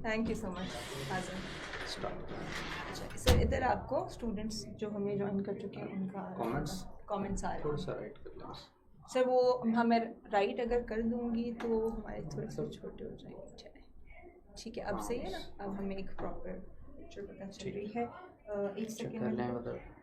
Thank you so much हाजिर। अच्छा sir, इधर आपको स्टूडेंट्स जो हमें ज्वाइन कर चुके हैं उनका कमेंट्स आ रहे हैं। सर वो हमें राइट अगर कर दूंगी तो हमारे थोड़े से छोटे हो जाएंगे। ठीक है, अब सही है ना? अब हमें एक प्रॉपर पिक्चर पता चल रही है। एक सेकेंड।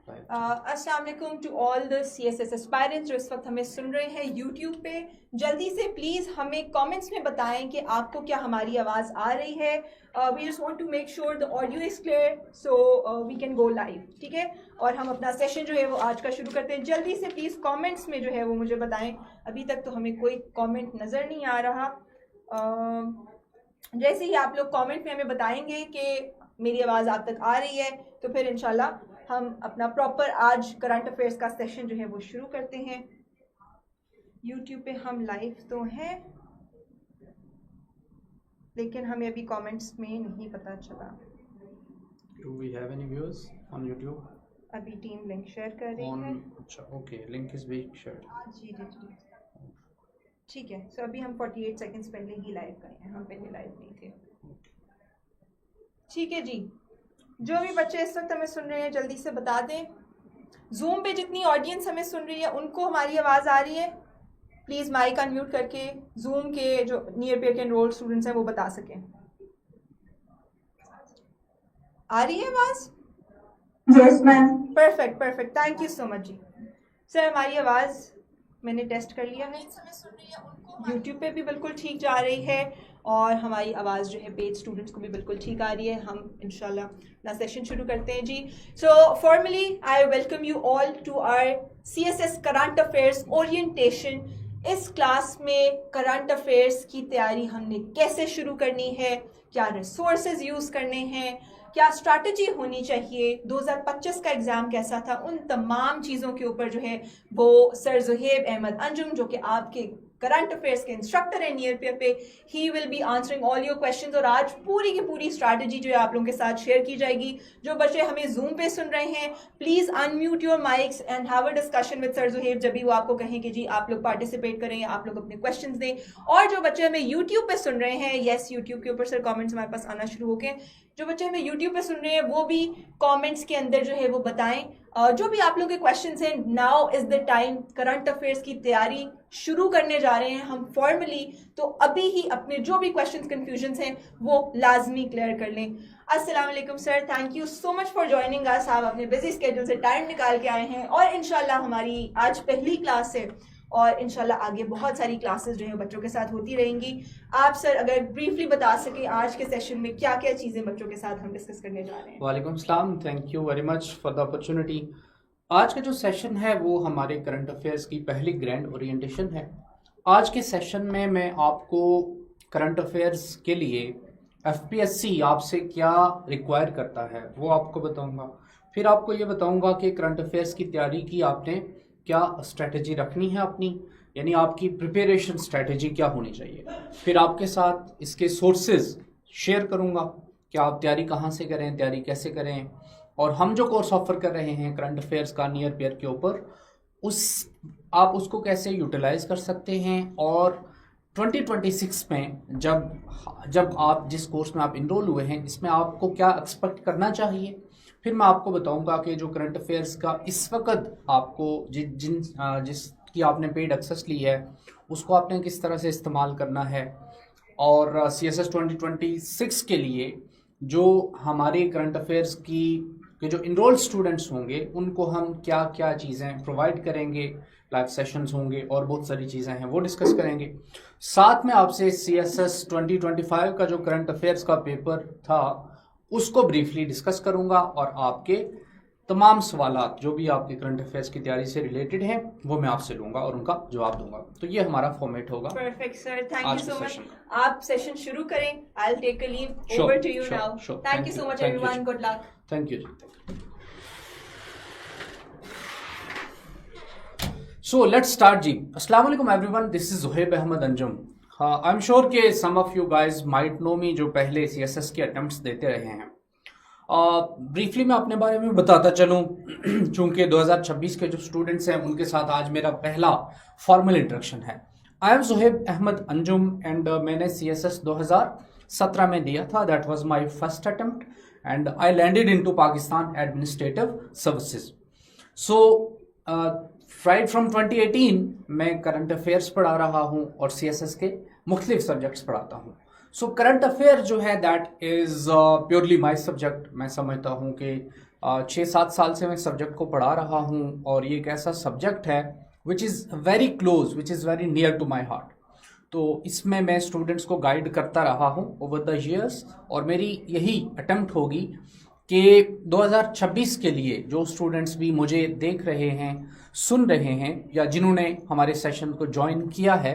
अस्सलाम वालेकुम to all the CSS aspirants जो इस वक्त हमें सुन रहे हैं यूट्यूब पे। जल्दी से प्लीज़ हमें कमेंट्स में बताएं कि आपको क्या हमारी आवाज़ आ रही है। We just want to make sure the audio is clear so we can go live. ठीक है, और हम अपना सेशन जो है वो आज का शुरू करते हैं। जल्दी से प्लीज़ कमेंट्स में जो है वो मुझे बताएं। अभी तक तो हमें कोई कमेंट नज़र नहीं आ रहा। जैसे ही आप लोग कमेंट में हमें बताएंगे कि मेरी आवाज़ आप तक आ रही है तो फिर इंशाल्लाह हम अपना प्रॉपर आज करंट अफेयर्स का सेशन जो है वो शुरू करते हैं। यूट्यूब पे हम लाइव तो हैं लेकिन हमें अभी कमेंट्स में नहीं पता चला। Do we have any viewers on YouTube? अभी टीम लिंक शेयर कर रही है। अच्छा, okay, link is being shared. जी जी जी, ठीक है। सो अभी हम 48 सेकंड्स पहले ही लाइव गए हैं, हम पहले लाइव नहीं थे। ठीक है जी, जो भी बच्चे इस वक्त हमें सुन रहे हैं जल्दी से बता दें। जूम पे जितनी ऑडियंस हमें सुन रही है उनको हमारी आवाज़ आ रही है? प्लीज़ माइक अनम्यूट करके जूम के जो नियर पेयर के एनरोल्ड स्टूडेंट्स हैं वो बता सकें। आ रही है आवाज़? Yes ma'am. Perfect perfect, thank you so much ji. Sir हमारी आवाज़ मैंने टेस्ट कर लिया है, यूट्यूब पे भी बिल्कुल ठीक जा रही है और हमारी आवाज़ जो है पेड स्टूडेंट्स को भी बिल्कुल ठीक आ रही है। हम इंशाल्लाह अपना सेशन शुरू करते हैं जी। So formally I welcome you all to our CSS current affairs orientation. इस क्लास में करंट अफेयर्स की तैयारी हमने कैसे शुरू करनी है, क्या रिसोर्सेज यूज़ करने हैं, क्या स्ट्रैटेजी होनी चाहिए, 2025 का एग्ज़ाम कैसा था, उन तमाम चीज़ों के ऊपर जो है वो सर ज़ुहैब अहमद अंजुम जो कि आपके करंट अफेयर्स के इंस्ट्रक्टर है नियर पेयर पे, he will be answering all your questions. और आज पूरी की पूरी स्ट्रैटेजी जो है आप लोगों के साथ शेयर की जाएगी। जो बच्चे हमें जूम पे सुन रहे हैं please unmute your mics and have a discussion with sir Zuhaib जब भी वो आपको कहें कि जी आप लोग पार्टिसिपेट करें, आप लोग अपने क्वेश्चंस दें। और जो बच्चे हमें यूट्यूब पे सुन रहे हैं, यस यूट्यूब के ऊपर सर कॉमेंट्स हमारे पास आना शुरू हो गए। जो बच्चे हमें यूट्यूब पे सुन रहे हैं वो भी कमेंट्स के अंदर जो है वो बताएं जो भी आप लोगों के क्वेश्चंस हैं। Now is the time, current affairs की तैयारी शुरू करने जा रहे हैं हम फॉर्मली, तो अभी ही अपने जो भी क्वेश्चंस कंफ्यूजन्स हैं वो लाजमी क्लियर कर लें। अस्सलाम वालेकुम sir, thank you so much for joining us. आप अपने बिजी स्केड्यूल से टाइम निकाल के आए हैं और इंशाल्लाह हमारी आज पहली क्लास है और इंशाल्लाह आगे बहुत सारी क्लासेस जो है बच्चों के साथ होती रहेंगी। आप सर अगर ब्रीफली बता सके आज के सेशन में क्या क्या चीज़ें बच्चों के साथ हम डिस्कस करने जा रहे हैं। वालेकुम सलाम, thank you very much for the opportunity. आज का जो सेशन है वो हमारे करंट अफेयर्स की पहली ग्रैंड ओरिएंटेशन है। आज के सेशन में मैं आपको करंट अफेयर्स के लिए FPSC आपसे क्या रिक्वायर करता है वो आपको बताऊंगा। फिर आपको ये बताऊंगा कि करंट अफेयर्स की तैयारी की आपने क्या स्ट्रेटजी रखनी है अपनी, यानी आपकी प्रिपरेशन स्ट्रेटजी क्या होनी चाहिए। फिर आपके साथ इसके सोर्सेज शेयर करूंगा कि आप तैयारी कहाँ से करें, तैयारी कैसे करें, और हम जो कोर्स ऑफर कर रहे हैं करंट अफेयर्स का नियर पेयर के ऊपर आप उसको कैसे यूटिलाइज कर सकते हैं। और 2026 में जब आप जिस कोर्स में आप इनरोल हुए हैं इसमें आपको क्या एक्सपेक्ट करना चाहिए। फिर मैं आपको बताऊंगा कि जो करंट अफेयर्स का इस वक्त आपको जिसकी आपने पेड एक्सेस ली है उसको आपने किस तरह से इस्तेमाल करना है, और CSS 2026 के लिए जो हमारे करंट अफेयर्स के जो इनरोल्ड स्टूडेंट्स होंगे उनको हम क्या क्या चीज़ें प्रोवाइड करेंगे, लाइव सेशंस होंगे और बहुत सारी चीज़ें हैं वो डिस्कस करेंगे। साथ में आपसे CSS 2025 का जो करंट अफेयर्स का पेपर था उसको ब्रीफली डिस्कस करूंगा और आपके तमाम सवालात जो भी आपके करंट अफेयर्स की तैयारी से रिलेटेड हैं वो मैं आपसे लूंगा और उनका जवाब दूंगा। तो ये हमारा फॉर्मेट होगा। Perfect sir, thank you so much. आप सेशन शुरू करें, I will take a leave, over to you now. Thank you so much everyone, good luck. Thank you. So let's start जी। अस्सलाम वालेकुम everyone, this is Zuhaib Ahmed Anjum. I am sure के some of you guys might know me जो पहले CSS के attempts देते रहे हैं। ब्रीफली मैं अपने बारे में बताता चलूँ चूँकि 2026 के जो स्टूडेंट्स हैं उनके साथ आज मेरा पहला फॉर्मल इंट्रोडक्शन है। I am Zuhaib Ahmed Anjum and मैंने CSS 2017 में दिया था. That was my first attempt and I landed into Pakistan administrative services. So right from 2018 मैं करंट अफेयर्स पढ़ा रहा हूँ और CSS के मुख्तलिफ सब्जेक्ट्स पढ़ाता हूँ. सो करंट अफेयर जो है that is purely my subject. मैं समझता हूँ कि 6-7 साल से मैं सब्जेक्ट को पढ़ा रहा हूँ और ये एक ऐसा सब्जेक्ट है which is very close, which is very near to my heart. तो इसमें मैं स्टूडेंट्स को गाइड करता रहा हूँ ओवर द ईयर्स और मेरी यही अटेम्प्ट होगी कि 2026 के लिए जो स्टूडेंट्स भी मुझे देख रहे हैं, सुन रहे हैं या जिन्होंने हमारे सेशन को ज्वाइन किया है,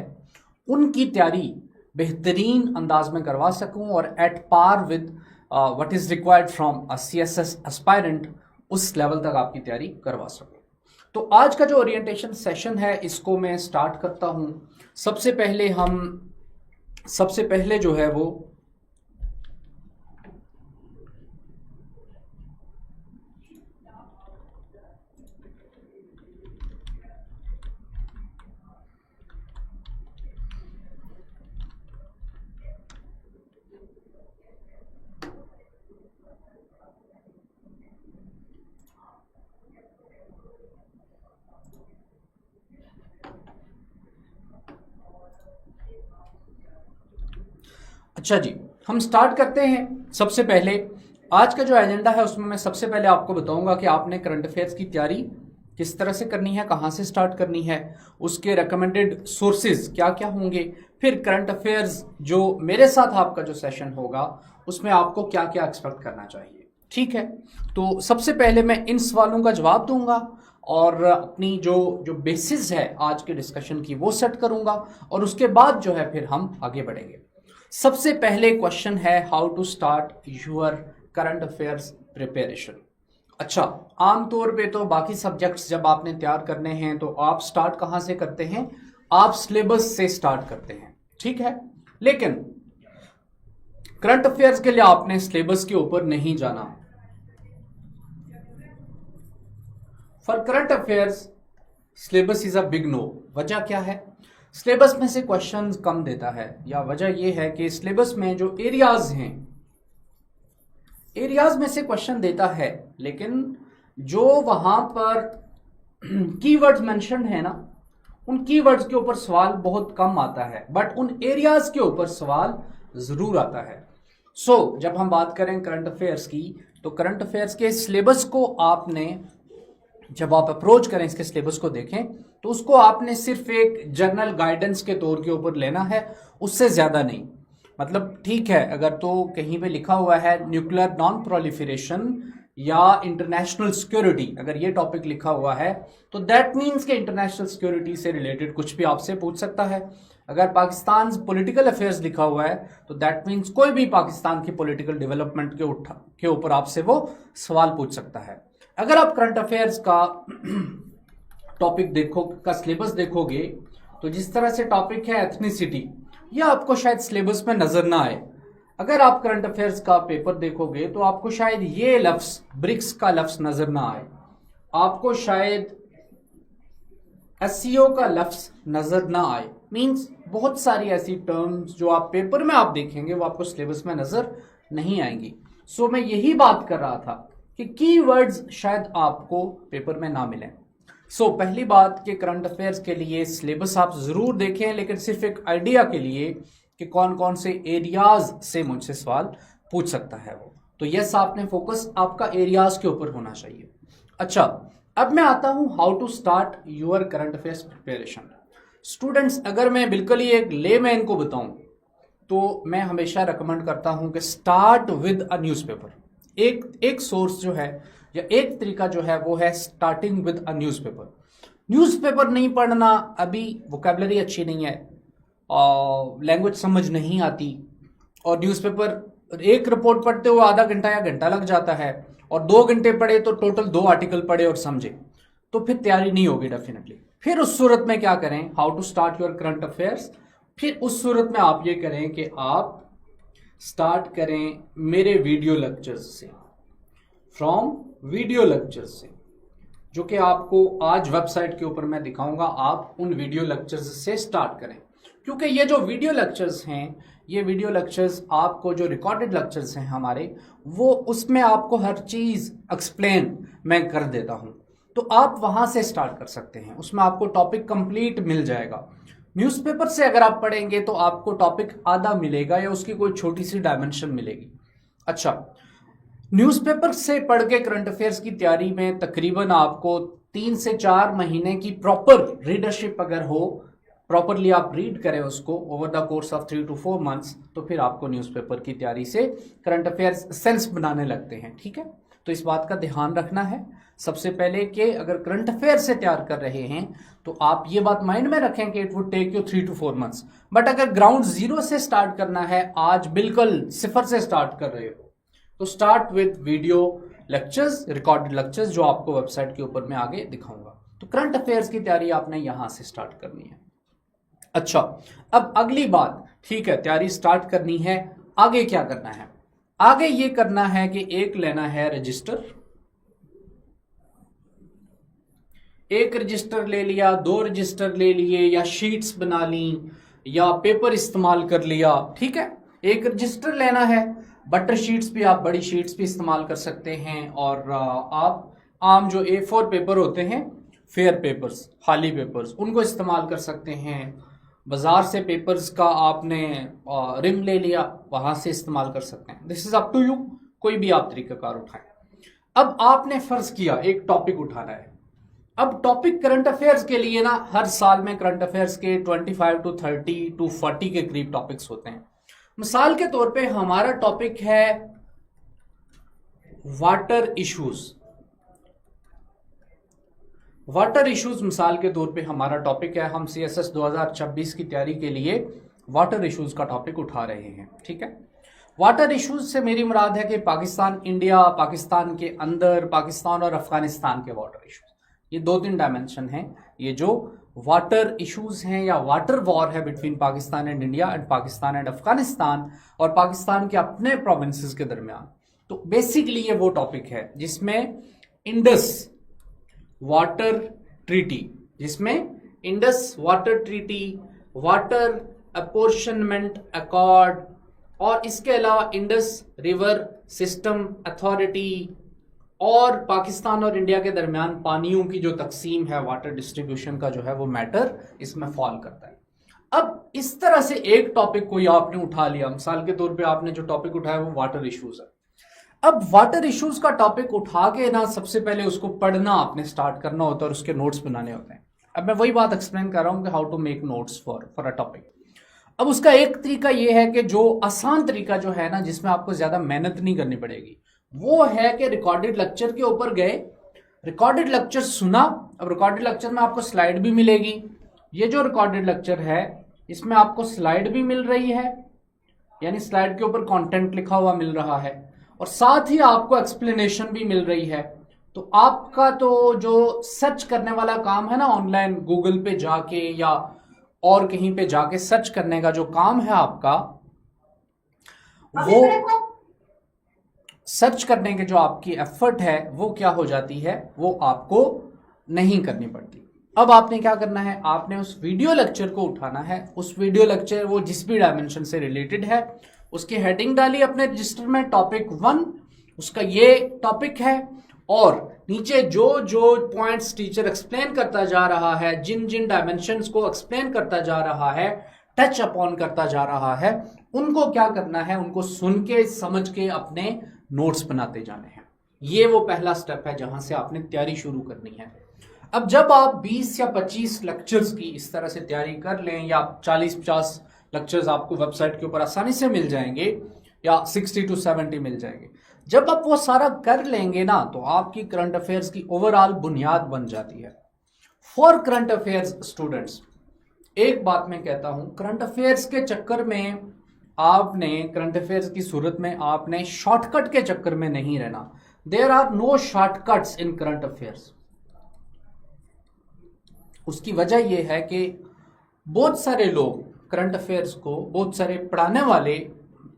उनकी तैयारी बेहतरीन अंदाज में करवा सकूं और at par with what is required from a CSS aspirant, उस लेवल तक आपकी तैयारी करवा सकूं. तो आज का जो ओरिएंटेशन सेशन है इसको मैं स्टार्ट करता हूं. सबसे पहले जो है वो अच्छा जी, हम स्टार्ट करते हैं. सबसे पहले आज का जो एजेंडा है उसमें मैं सबसे पहले आपको बताऊंगा कि आपने करंट अफेयर्स की तैयारी किस तरह से करनी है, कहाँ से स्टार्ट करनी है, उसके रिकमेंडेड सोर्सेज क्या क्या होंगे, फिर करंट अफेयर्स जो मेरे साथ आपका जो सेशन होगा उसमें आपको क्या क्या एक्सपेक्ट करना चाहिए. ठीक है, तो सबसे पहले मैं इन सवालों का जवाब दूंगा और अपनी जो बेसिस है आज के डिस्कशन की वो सेट करूंगा और उसके बाद जो है फिर हम आगे बढ़ेंगे. सबसे पहले क्वेश्चन है how to start your current affairs preparation. अच्छा, आमतौर पे तो बाकी सब्जेक्ट्स जब आपने तैयार करने हैं तो आप स्टार्ट कहाँ से करते हैं? आप सिलेबस से स्टार्ट करते हैं. ठीक है, लेकिन करंट अफेयर्स के लिए आपने सिलेबस के ऊपर नहीं जाना. For current affairs syllabus is a big no. वजह क्या है? सिलेबस में से क्वेश्चंस कम देता है, या वजह यह है कि सिलेबस में जो एरियाज हैं, एरियाज में से क्वेश्चन देता है, लेकिन जो वहां पर कीवर्ड्स मेंशन है ना, उन कीवर्ड्स के ऊपर सवाल बहुत कम आता है, बट उन एरियाज के ऊपर सवाल जरूर आता है. सो जब हम बात करें करंट अफेयर्स की, तो करंट अफेयर्स के सिलेबस को आपने, जब आप अप्रोच करें इसके सिलेबस को देखें, तो उसको आपने सिर्फ एक जर्नल गाइडेंस के तौर के ऊपर लेना है, उससे ज्यादा नहीं. मतलब ठीक है, अगर तो कहीं पे लिखा हुआ है न्यूक्लियर नॉन प्रोलिफरेशन या इंटरनेशनल सिक्योरिटी, अगर ये टॉपिक लिखा हुआ है तो दैट मीन्स कि इंटरनेशनल सिक्योरिटी से रिलेटेड कुछ भी आपसे पूछ सकता है. अगर पाकिस्तान पॉलिटिकल अफेयर्स लिखा हुआ है तो दैट मीन्स कोई भी पाकिस्तान की पॉलिटिकल डेवलपमेंट के ऊपर आपसे वो सवाल पूछ सकता है. अगर आप करंट अफेयर्स का टॉपिक का सिलेबस देखोगे तो जिस तरह से टॉपिक है एथनिसिटी, यह आपको शायद सिलेबस में नजर ना आए. अगर आप करंट अफेयर्स का पेपर देखोगे तो आपको शायद ये लफ्ज ब्रिक्स का लफ्ज नजर ना आए, आपको शायद SEO का लफ्ज नजर ना आए. मींस बहुत सारी ऐसी टर्म्स जो आप पेपर में आप देखेंगे वो आपको सिलेबस में नजर नहीं आएंगी. सो मैं यही बात कर रहा था कि कीवर्ड्स शायद आपको पेपर में ना मिलें. सो पहली बात कि करंट अफेयर्स के लिए सिलेबस आप जरूर देखें, लेकिन सिर्फ एक आइडिया के लिए कि कौन कौन से एरियाज से मुझसे सवाल पूछ सकता है वो. तो यस, आपने फोकस आपका एरियाज के ऊपर होना चाहिए. अच्छा, अब मैं आता हूं how to start your current affairs preparation. Students, अगर मैं बिल्कुल ही एक लेमैन को बताऊं तो मैं हमेशा रिकमेंड करता हूं कि स्टार्ट विद अ न्यूज़पेपर. एक सोर्स जो है या एक तरीका जो है वो है starting with a newspaper. Newspaper नहीं पढ़ना, अभी वोकेबलरी अच्छी नहीं है, लैंग्वेज समझ नहीं आती, और न्यूज़पेपर एक रिपोर्ट पढ़ते हुए आधा घंटा या घंटा लग जाता है, और 2 घंटे पढ़े तो टोटल 2 आर्टिकल पढ़े और समझे, तो फिर तैयारी नहीं होगी डेफिनेटली. फिर उस सूरत में क्या करें, how to start your current affairs. फिर उस सूरत में आप ये करें कि आप स्टार्ट करें मेरे वीडियो लेक्चर्स से, फ्रॉम वीडियो लेक्चर्स से, जो कि आपको आज वेबसाइट के ऊपर मैं दिखाऊंगा. आप उन वीडियो लेक्चर्स से स्टार्ट करें, क्योंकि ये जो वीडियो लेक्चर्स हैं ये वीडियो लेक्चर्स आपको जो रिकॉर्डेड लेक्चर्स हैं हमारे, वो उसमें आपको हर चीज़ एक्सप्लेन मैं कर देता हूँ। तो आप वहाँ से स्टार्ट कर सकते हैं, उसमें आपको टॉपिक कंप्लीट मिल जाएगा। न्यूज़पेपर से अगर आप पढ़ेंगे तो आपको टॉपिक आधा मिलेगा या उसकी कोई छोटी सी डायमेंशन मिलेगी। अच्छा, न्यूज़पेपर से पढ़ के करंट अफेयर्स की तैयारी में तकरीबन आपको 3 से 4 महीने की प्रॉपर रीडरशिप अगर हो, प्रॉपरली आप रीड करें उसको over the course of 3 to 4 months, तो फिर आपको न्यूज़पेपर की तैयारी से करंट अफेयर्स सेंस बनाने लगते हैं। ठीक है, तो इस बात का ध्यान रखना है सबसे पहले कि अगर करंट अफेयर से तैयार कर रहे हैं तो आप ये बात माइंड में रखें कि it would take you 3 to 4 months। But अगर ग्राउंड जीरो से स्टार्ट करना है, आज बिल्कुल सिफर से स्टार्ट कर रहे हो, तो start with video lectures, recorded lectures, जो आपको वेबसाइट के ऊपर मैं आगे दिखाऊंगा। तो करंट अफेयर्स की तैयारी आपने यहां से स्टार्ट करनी है। अच्छा, अब अगली बात, ठीक है, तैयारी स्टार्ट करनी है, आगे क्या करना है? आगे ये करना है कि एक लेना है रजिस्टर, एक रजिस्टर ले लिया, 2 रजिस्टर ले लिए, या शीट्स बना ली, या पेपर इस्तेमाल कर लिया। ठीक है, एक रजिस्टर लेना है, बटर शीट्स भी, आप बड़ी शीट्स भी इस्तेमाल कर सकते हैं, और आप आम जो A4 पेपर होते हैं, फेयर पेपर्स, खाली पेपर्स, उनको इस्तेमाल कर सकते हैं। बाजार से पेपर्स का आपने रिम ले लिया, वहां से इस्तेमाल कर सकते हैं। This is up to you, कोई भी आप तरीकाकार उठाएं। अब आपने फर्ज किया एक टॉपिक उठाना है। अब टॉपिक करंट अफेयर्स के लिए ना, हर साल में करंट अफेयर्स के 25 to 30 to 40 के करीब टॉपिक्स होते हैं। मिसाल के तौर पे हमारा टॉपिक है वाटर इश्यूज। वाटर इश्यूज मिसाल के तौर पे हमारा टॉपिक है। हम CSS 2026 की तैयारी के लिए वाटर इश्यूज का टॉपिक उठा रहे हैं। ठीक है, वाटर इश्यूज से मेरी मुराद है कि पाकिस्तान, इंडिया, पाकिस्तान के अंदर, पाकिस्तान और अफगानिस्तान के वाटर इश्यूज, ये 2-3 डायमेंशन हैं। ये जो वाटर इश्यूज हैं या वाटर वॉर है between Pakistan and India and Pakistan and Afghanistan और पाकिस्तान के अपने प्रोविंसेस के दरमियान, तो बेसिकली ये वो टॉपिक है जिसमें Indus water treaty, water apportionment accord, और इसके अलावा इंडस रिवर सिस्टम अथॉरिटी, और पाकिस्तान और इंडिया के दरमियान पानियों की जो तकसीम है, वाटर डिस्ट्रीब्यूशन का जो है वो मैटर इसमें फॉल करता है। अब इस तरह से एक टॉपिक कोई आपने उठा लिया, मिसाल के तौर पे आपने जो टॉपिक उठाया वो वाटर इश्यूज है। अब वाटर इश्यूज का टॉपिक उठा के ना, सबसे पहले उसको पढ़ना आपने स्टार्ट करना होता है और उसके नोट्स बनाने होते हैं। अब मैं वही बात एक्सप्लेन कर रहा हूँ कि how to make notes for a topic. अब उसका एक तरीका ये है कि जो आसान तरीका जो है ना, जिसमें आपको ज्यादा मेहनत नहीं करनी पड़ेगी, वो है कि रिकॉर्डेड लेक्चर के ऊपर गए, रिकॉर्डेड लेक्चर सुना। अब रिकॉर्डेड लेक्चर में आपको स्लाइड भी मिलेगी। ये जो रिकॉर्डेड लेक्चर है इसमें आपको स्लाइड भी मिल रही है, यानी स्लाइड के ऊपर कंटेंट लिखा हुआ मिल रहा है, और साथ ही आपको एक्सप्लेनेशन भी मिल रही है। तो आपका तो जो सर्च करने वाला काम है ना, ऑनलाइन गूगल पे जाके या और कहीं पे जाके सर्च करने का जो काम है आपका, वो सर्च करने के जो आपकी एफर्ट है वो क्या हो जाती है, वो आपको नहीं करनी पड़ती। अब आपने क्या करना है, आपने उस वीडियो लेक्चर को उठाना है। उस वीडियो लेक्चर वो जिस भी डायमेंशन से रिलेटेड है, उसकी हेडिंग डाली अपने रजिस्टर में, टॉपिक 1 उसका ये टॉपिक है, और नीचे जो जो पॉइंट्स टीचर एक्सप्लेन करता जा रहा है, जिन जिन डायमेंशंस को एक्सप्लेन करता जा रहा है, टच अपॉन करता जा रहा है, उनको क्या करना है, उनको सुन के समझ के अपने नोट्स बनाते जाने हैं। ये वो पहला स्टेप है जहां से आपने तैयारी शुरू करनी है। अब जब आप 20 या 25 लेक्चर्स की इस तरह से तैयारी कर लें, या 40-50 लेक्चर्स आपको वेबसाइट के ऊपर आसानी से मिल जाएंगे, या 60 to 70 मिल जाएंगे, जब आप वो सारा कर लेंगे ना, तो आपकी करंट अफेयर्स की ओवरऑल बुनियाद बन जाती है। फॉर करंट अफेयर्स स्टूडेंट्स, एक बात मैं कहता हूं, करंट अफेयर्स के चक्कर में आपने, करंट अफेयर्स की सूरत में आपने शॉर्टकट के चक्कर में नहीं रहना। There are no shortcuts in current affairs. उसकी वजह यह है कि बहुत सारे लोग करंट अफेयर्स को, बहुत सारे पढ़ाने वाले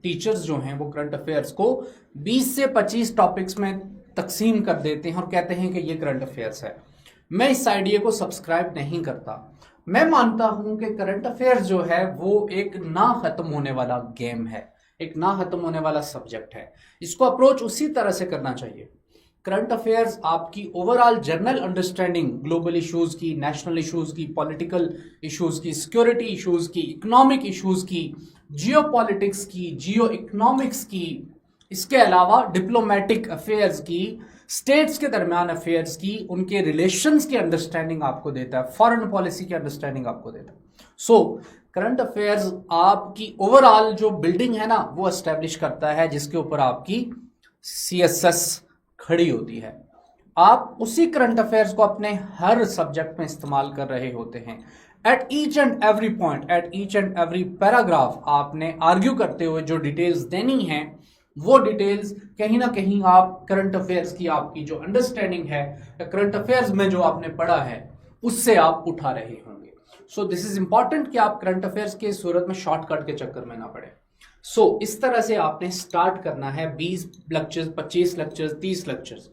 टीचर्स जो हैं वो करंट अफेयर्स को 20 से 25 टॉपिक्स में तकसीम कर देते हैं और कहते हैं कि ये करंट अफेयर्स है। मैं इस आइडिया को सब्सक्राइब नहीं करता। मैं मानता हूं कि करंट अफेयर्स जो है वो एक ना खत्म होने वाला गेम है, एक ना खत्म होने वाला सब्जेक्ट है। इसको अप्रोच उसी तरह से करना चाहिए। करंट अफेयर्स आपकी overall general understanding global issues की, नेशनल इश्यूज की, पॉलिटिकल इश्यूज की, सिक्योरिटी इश्यूज की, इकोनॉमिक इश्यूज की, जियो पॉलिटिक्स की, जियो इकोनॉमिक्स की, इसके अलावा डिप्लोमेटिक अफेयर्स की, स्टेट्स के दरमियान अफेयर्स की, उनके रिलेशंस की अंडरस्टैंडिंग आपको देता है, फॉरेन पॉलिसी की अंडरस्टैंडिंग आपको देता है। सो करंट अफेयर्स आपकी ओवरऑल जो बिल्डिंग है ना वो एस्टेब्लिश करता है, जिसके ऊपर आपकी CSS खड़ी होती है। आप उसी करंट अफेयर्स को अपने हर सब्जेक्ट में इस्तेमाल कर रहे होते हैं। At each and every point, at each and every paragraph आपने आर्ग्यू करते हुए जो डिटेल्स देनी है वो डिटेल्स कहीं ना कहीं आप करंट अफेयर्स की आपकी जो अंडरस्टैंडिंग है या करंट अफेयर्स में जो आपने पढ़ा है उससे आप उठा रहे होंगे। सो दिस इज इंपॉर्टेंट कि आप करंट अफेयर्स की सूरत में शॉर्टकट के चक्कर में ना पड़े। सो इस तरह से आपने स्टार्ट करना है 20 लेक्चर्स, 25 लेक्चर्स, 30 लेक्चर्स।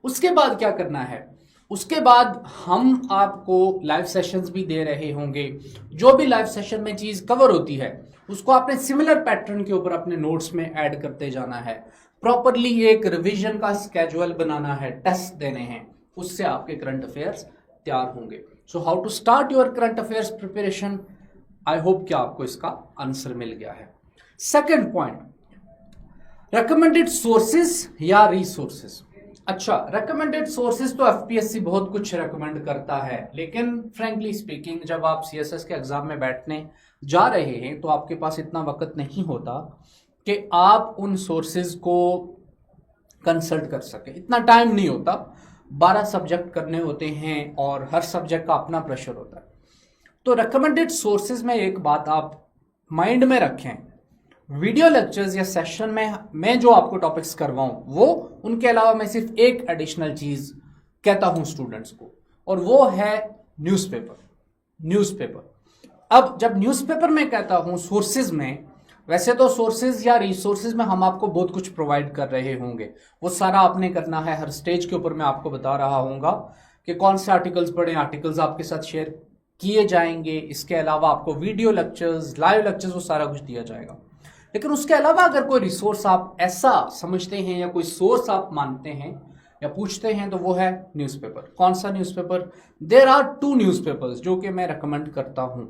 उसके बाद क्या करना है, उसके बाद हम आपको लाइव सेशंस भी दे रहे होंगे। जो भी लाइव सेशन में चीज कवर होती है उसको आपने सिमिलर पैटर्न के ऊपर अपने नोट्स में ऐड करते जाना है। प्रॉपरली एक रिवीजन का स्केड्यूल बनाना है, टेस्ट देने हैं, उससे आपके करंट अफेयर्स तैयार होंगे। So how to start your current affairs preparation, I hope कि आपको इसका आंसर मिल गया है। सेकेंड पॉइंट, रिकमेंडेड सोर्सेज या रिसोर्सेज। अच्छा, रिकमेंडेड सोर्सेज तो एफपीएससी बहुत कुछ रिकमेंड करता है, लेकिन फ्रेंकली स्पीकिंग जब आप सीएसएस के एग्जाम में बैठने जा रहे हैं तो आपके पास इतना वक्त नहीं होता कि आप उन सोर्सेज को कंसल्ट कर सके, इतना टाइम नहीं होता। 12 सब्जेक्ट करने होते हैं और हर सब्जेक्ट का अपना प्रेशर होता है। तो रिकमेंडेड सोर्सेज में एक बात आप माइंड में रखें, वीडियो लेक्चर्स या सेशन में मैं जो आपको टॉपिक्स करवाऊं वो, उनके अलावा मैं सिर्फ एक एडिशनल चीज कहता हूं स्टूडेंट्स को, और वो है न्यूज़पेपर। न्यूज़पेपर, अब जब न्यूज़पेपर में कहता हूं सोर्सेज में, वैसे तो सोर्सेज या रिसोर्सेज में हम आपको बहुत कुछ प्रोवाइड कर रहे होंगे, वो सारा आपने करना है। हर स्टेज के ऊपर मैं आपको बता रहा हूंगा कि कौन से आर्टिकल्स पढ़े, आर्टिकल्स आपके साथ शेयर किए जाएंगे। इसके अलावा आपको वीडियो लेक्चर्स, लाइव लेक्चर्स, वो सारा कुछ दिया जाएगा। लेकिन उसके अलावा अगर कोई रिसोर्स आप ऐसा समझते हैं या कोई सोर्स आप मानते हैं या पूछते हैं तो वो है न्यूज़पेपर। कौन सा न्यूज़पेपर? देयर आर 2 न्यूज़पेपर्स जो कि मैं रिकमेंड करता हूं।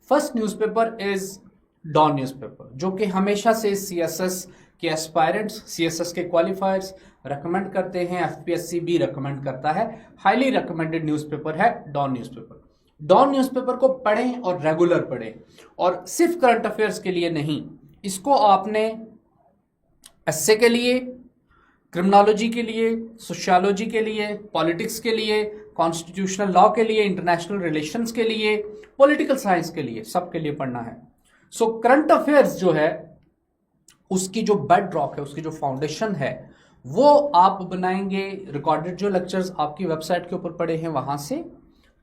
First newspaper is Dawn newspaper, जो कि हमेशा से सीएसएस के एस्पायरेंट्स, सीएसएस के क्वालिफायर्स रिकमेंड करते हैं, एफपीएससी भी रिकमेंड करता है। हाईली रिकमेंडेड न्यूज़पेपर है डॉन न्यूज़पेपर। डॉन न्यूज़पेपर को पढ़ें और रेगुलर पढ़ें, और सिर्फ करंट अफेयर्स के लिए नहीं, इसको आपने एस्से के लिए, क्रिमिनोलॉजी के लिए, सोशियोलॉजी के लिए, पॉलिटिक्स के लिए, कॉन्स्टिट्यूशनल लॉ के लिए, इंटरनेशनल रिलेशंस के लिए, पॉलिटिकल साइंस के लिए, सबके लिए पढ़ना है। सो करंट अफेयर्स जो है उसकी जो बेड रॉक है, उसकी जो फाउंडेशन है, वो आप बनाएंगे रिकॉर्डेड जो लेक्चर्स आपकी वेबसाइट के ऊपर पड़े हैं वहां से,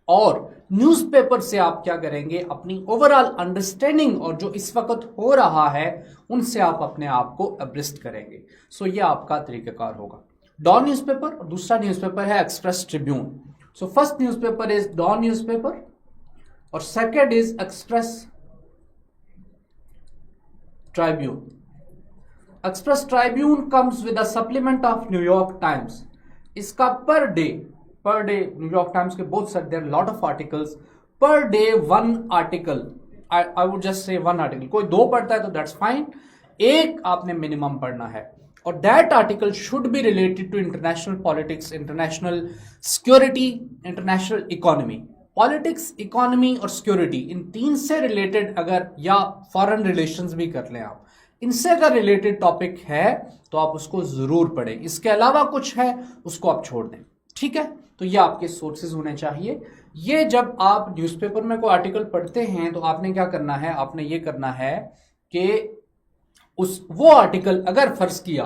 और न्यूज़पेपर से आप क्या करेंगे, अपनी ओवरऑल अंडरस्टैंडिंग और जो इस वक्त हो रहा है उनसे आप अपने आप को अब्रिस्ट करेंगे। सो ये आपका तरीकाकार होगा, डॉन न्यूज़पेपर। और दूसरा न्यूज़पेपर है Express Tribune. So first newspaper is Dawn newspaper और second is Express Tribune. Express Tribune comes with a supplement of New York Times. इसका पर डे न्यूयॉर्क टाइम्स के बहुत सारे, there lot of articles, per day 1 article, I would just say 1 article. कोई 2 पढ़ता है तो that's fine, 1 आपने minimum पढ़ना है, और that article should be related to international politics, international security, international economy. Politics, economy और सिक्योरिटी, इन 3 से रिलेटेड अगर, या फॉरेन रिलेशंस भी कर लें आप, इनसे अगर रिलेटेड टॉपिक है तो आप उसको जरूर पढ़ें। इसके अलावा कुछ है उसको आप छोड़ दें, ठीक है। तो ये आपके सोर्सेज होने चाहिए। ये जब आप न्यूज़पेपर में कोई आर्टिकल पढ़ते हैं तो आपने क्या करना है, आपने ये करना है कि वो आर्टिकल अगर फर्ज किया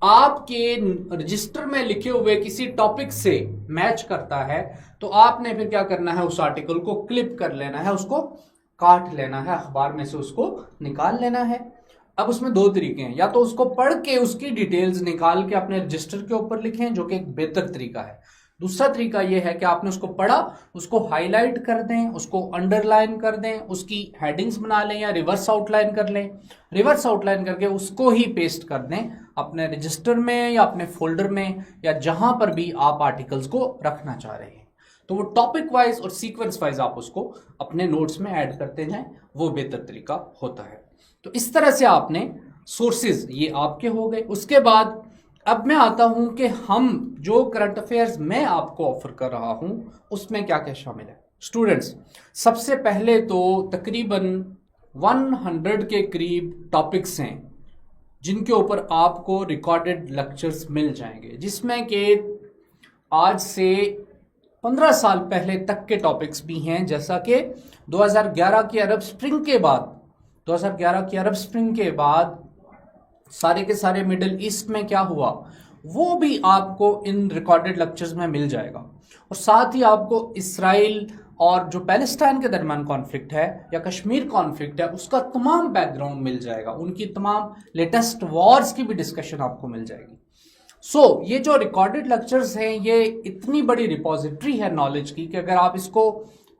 आपके रजिस्टर में लिखे हुए किसी टॉपिक से मैच करता है, तो आपने फिर क्या करना है, उस आर्टिकल को क्लिप कर लेना है, उसको काट लेना है, अखबार में से उसको निकाल लेना है। अब उसमें 2 तरीके हैं, या तो उसको पढ़ के उसकी डिटेल्स निकाल के अपने रजिस्टर के ऊपर लिखें, जो कि एक बेहतर तरीका है, दूसरा तरीका यह है कि आपने उसको पढ़ा, उसको हाईलाइट कर दें, उसको अंडरलाइन कर दें, उसकी हेडिंग्स बना लें या रिवर्स आउटलाइन कर लें। रिवर्स आउटलाइन करके उसको ही पेस्ट कर दें अपने रजिस्टर में या अपने फोल्डर में या जहां पर भी आप आर्टिकल्स को रखना चाह रहे हैं। तो वो टॉपिक वाइज और सीक्वेंस वाइज आप उसको अपने नोट्स में ऐड करते हैं, वो बेहतर तरीका होता है। तो इस तरह से आपने सोर्सेज ये आपके हो गए। उसके बाद अब मैं आता हूं कि हम जो करंट अफेयर्स मैं आपको ऑफर कर रहा हूं उसमें क्या क्या शामिल है। स्टूडेंट्स, सबसे पहले तो तकरीबन 100 के करीब टॉपिक्स हैं जिनके ऊपर आपको रिकॉर्डेड लेक्चर्स मिल जाएंगे, जिसमें कि आज से 15 साल पहले तक के टॉपिक्स भी हैं, जैसा कि 2011 की अरब स्प्रिंग के बाद सारे के सारे मिडिल ईस्ट में क्या हुआ वो भी आपको इन रिकॉर्डेड लेक्चर्स में मिल जाएगा। और साथ ही आपको इसराइल और जो पैलेस्टाइन के दरमियान कॉन्फ्लिक्ट है या कश्मीर कॉन्फ्लिक्ट है उसका तमाम बैकग्राउंड मिल जाएगा, उनकी तमाम लेटेस्ट वॉर्स की भी डिस्कशन आपको मिल जाएगी। सो ये जो रिकॉर्डेड लेक्चर्स हैं ये इतनी बड़ी रिपोजिटरी है नॉलेज की कि अगर आप इसको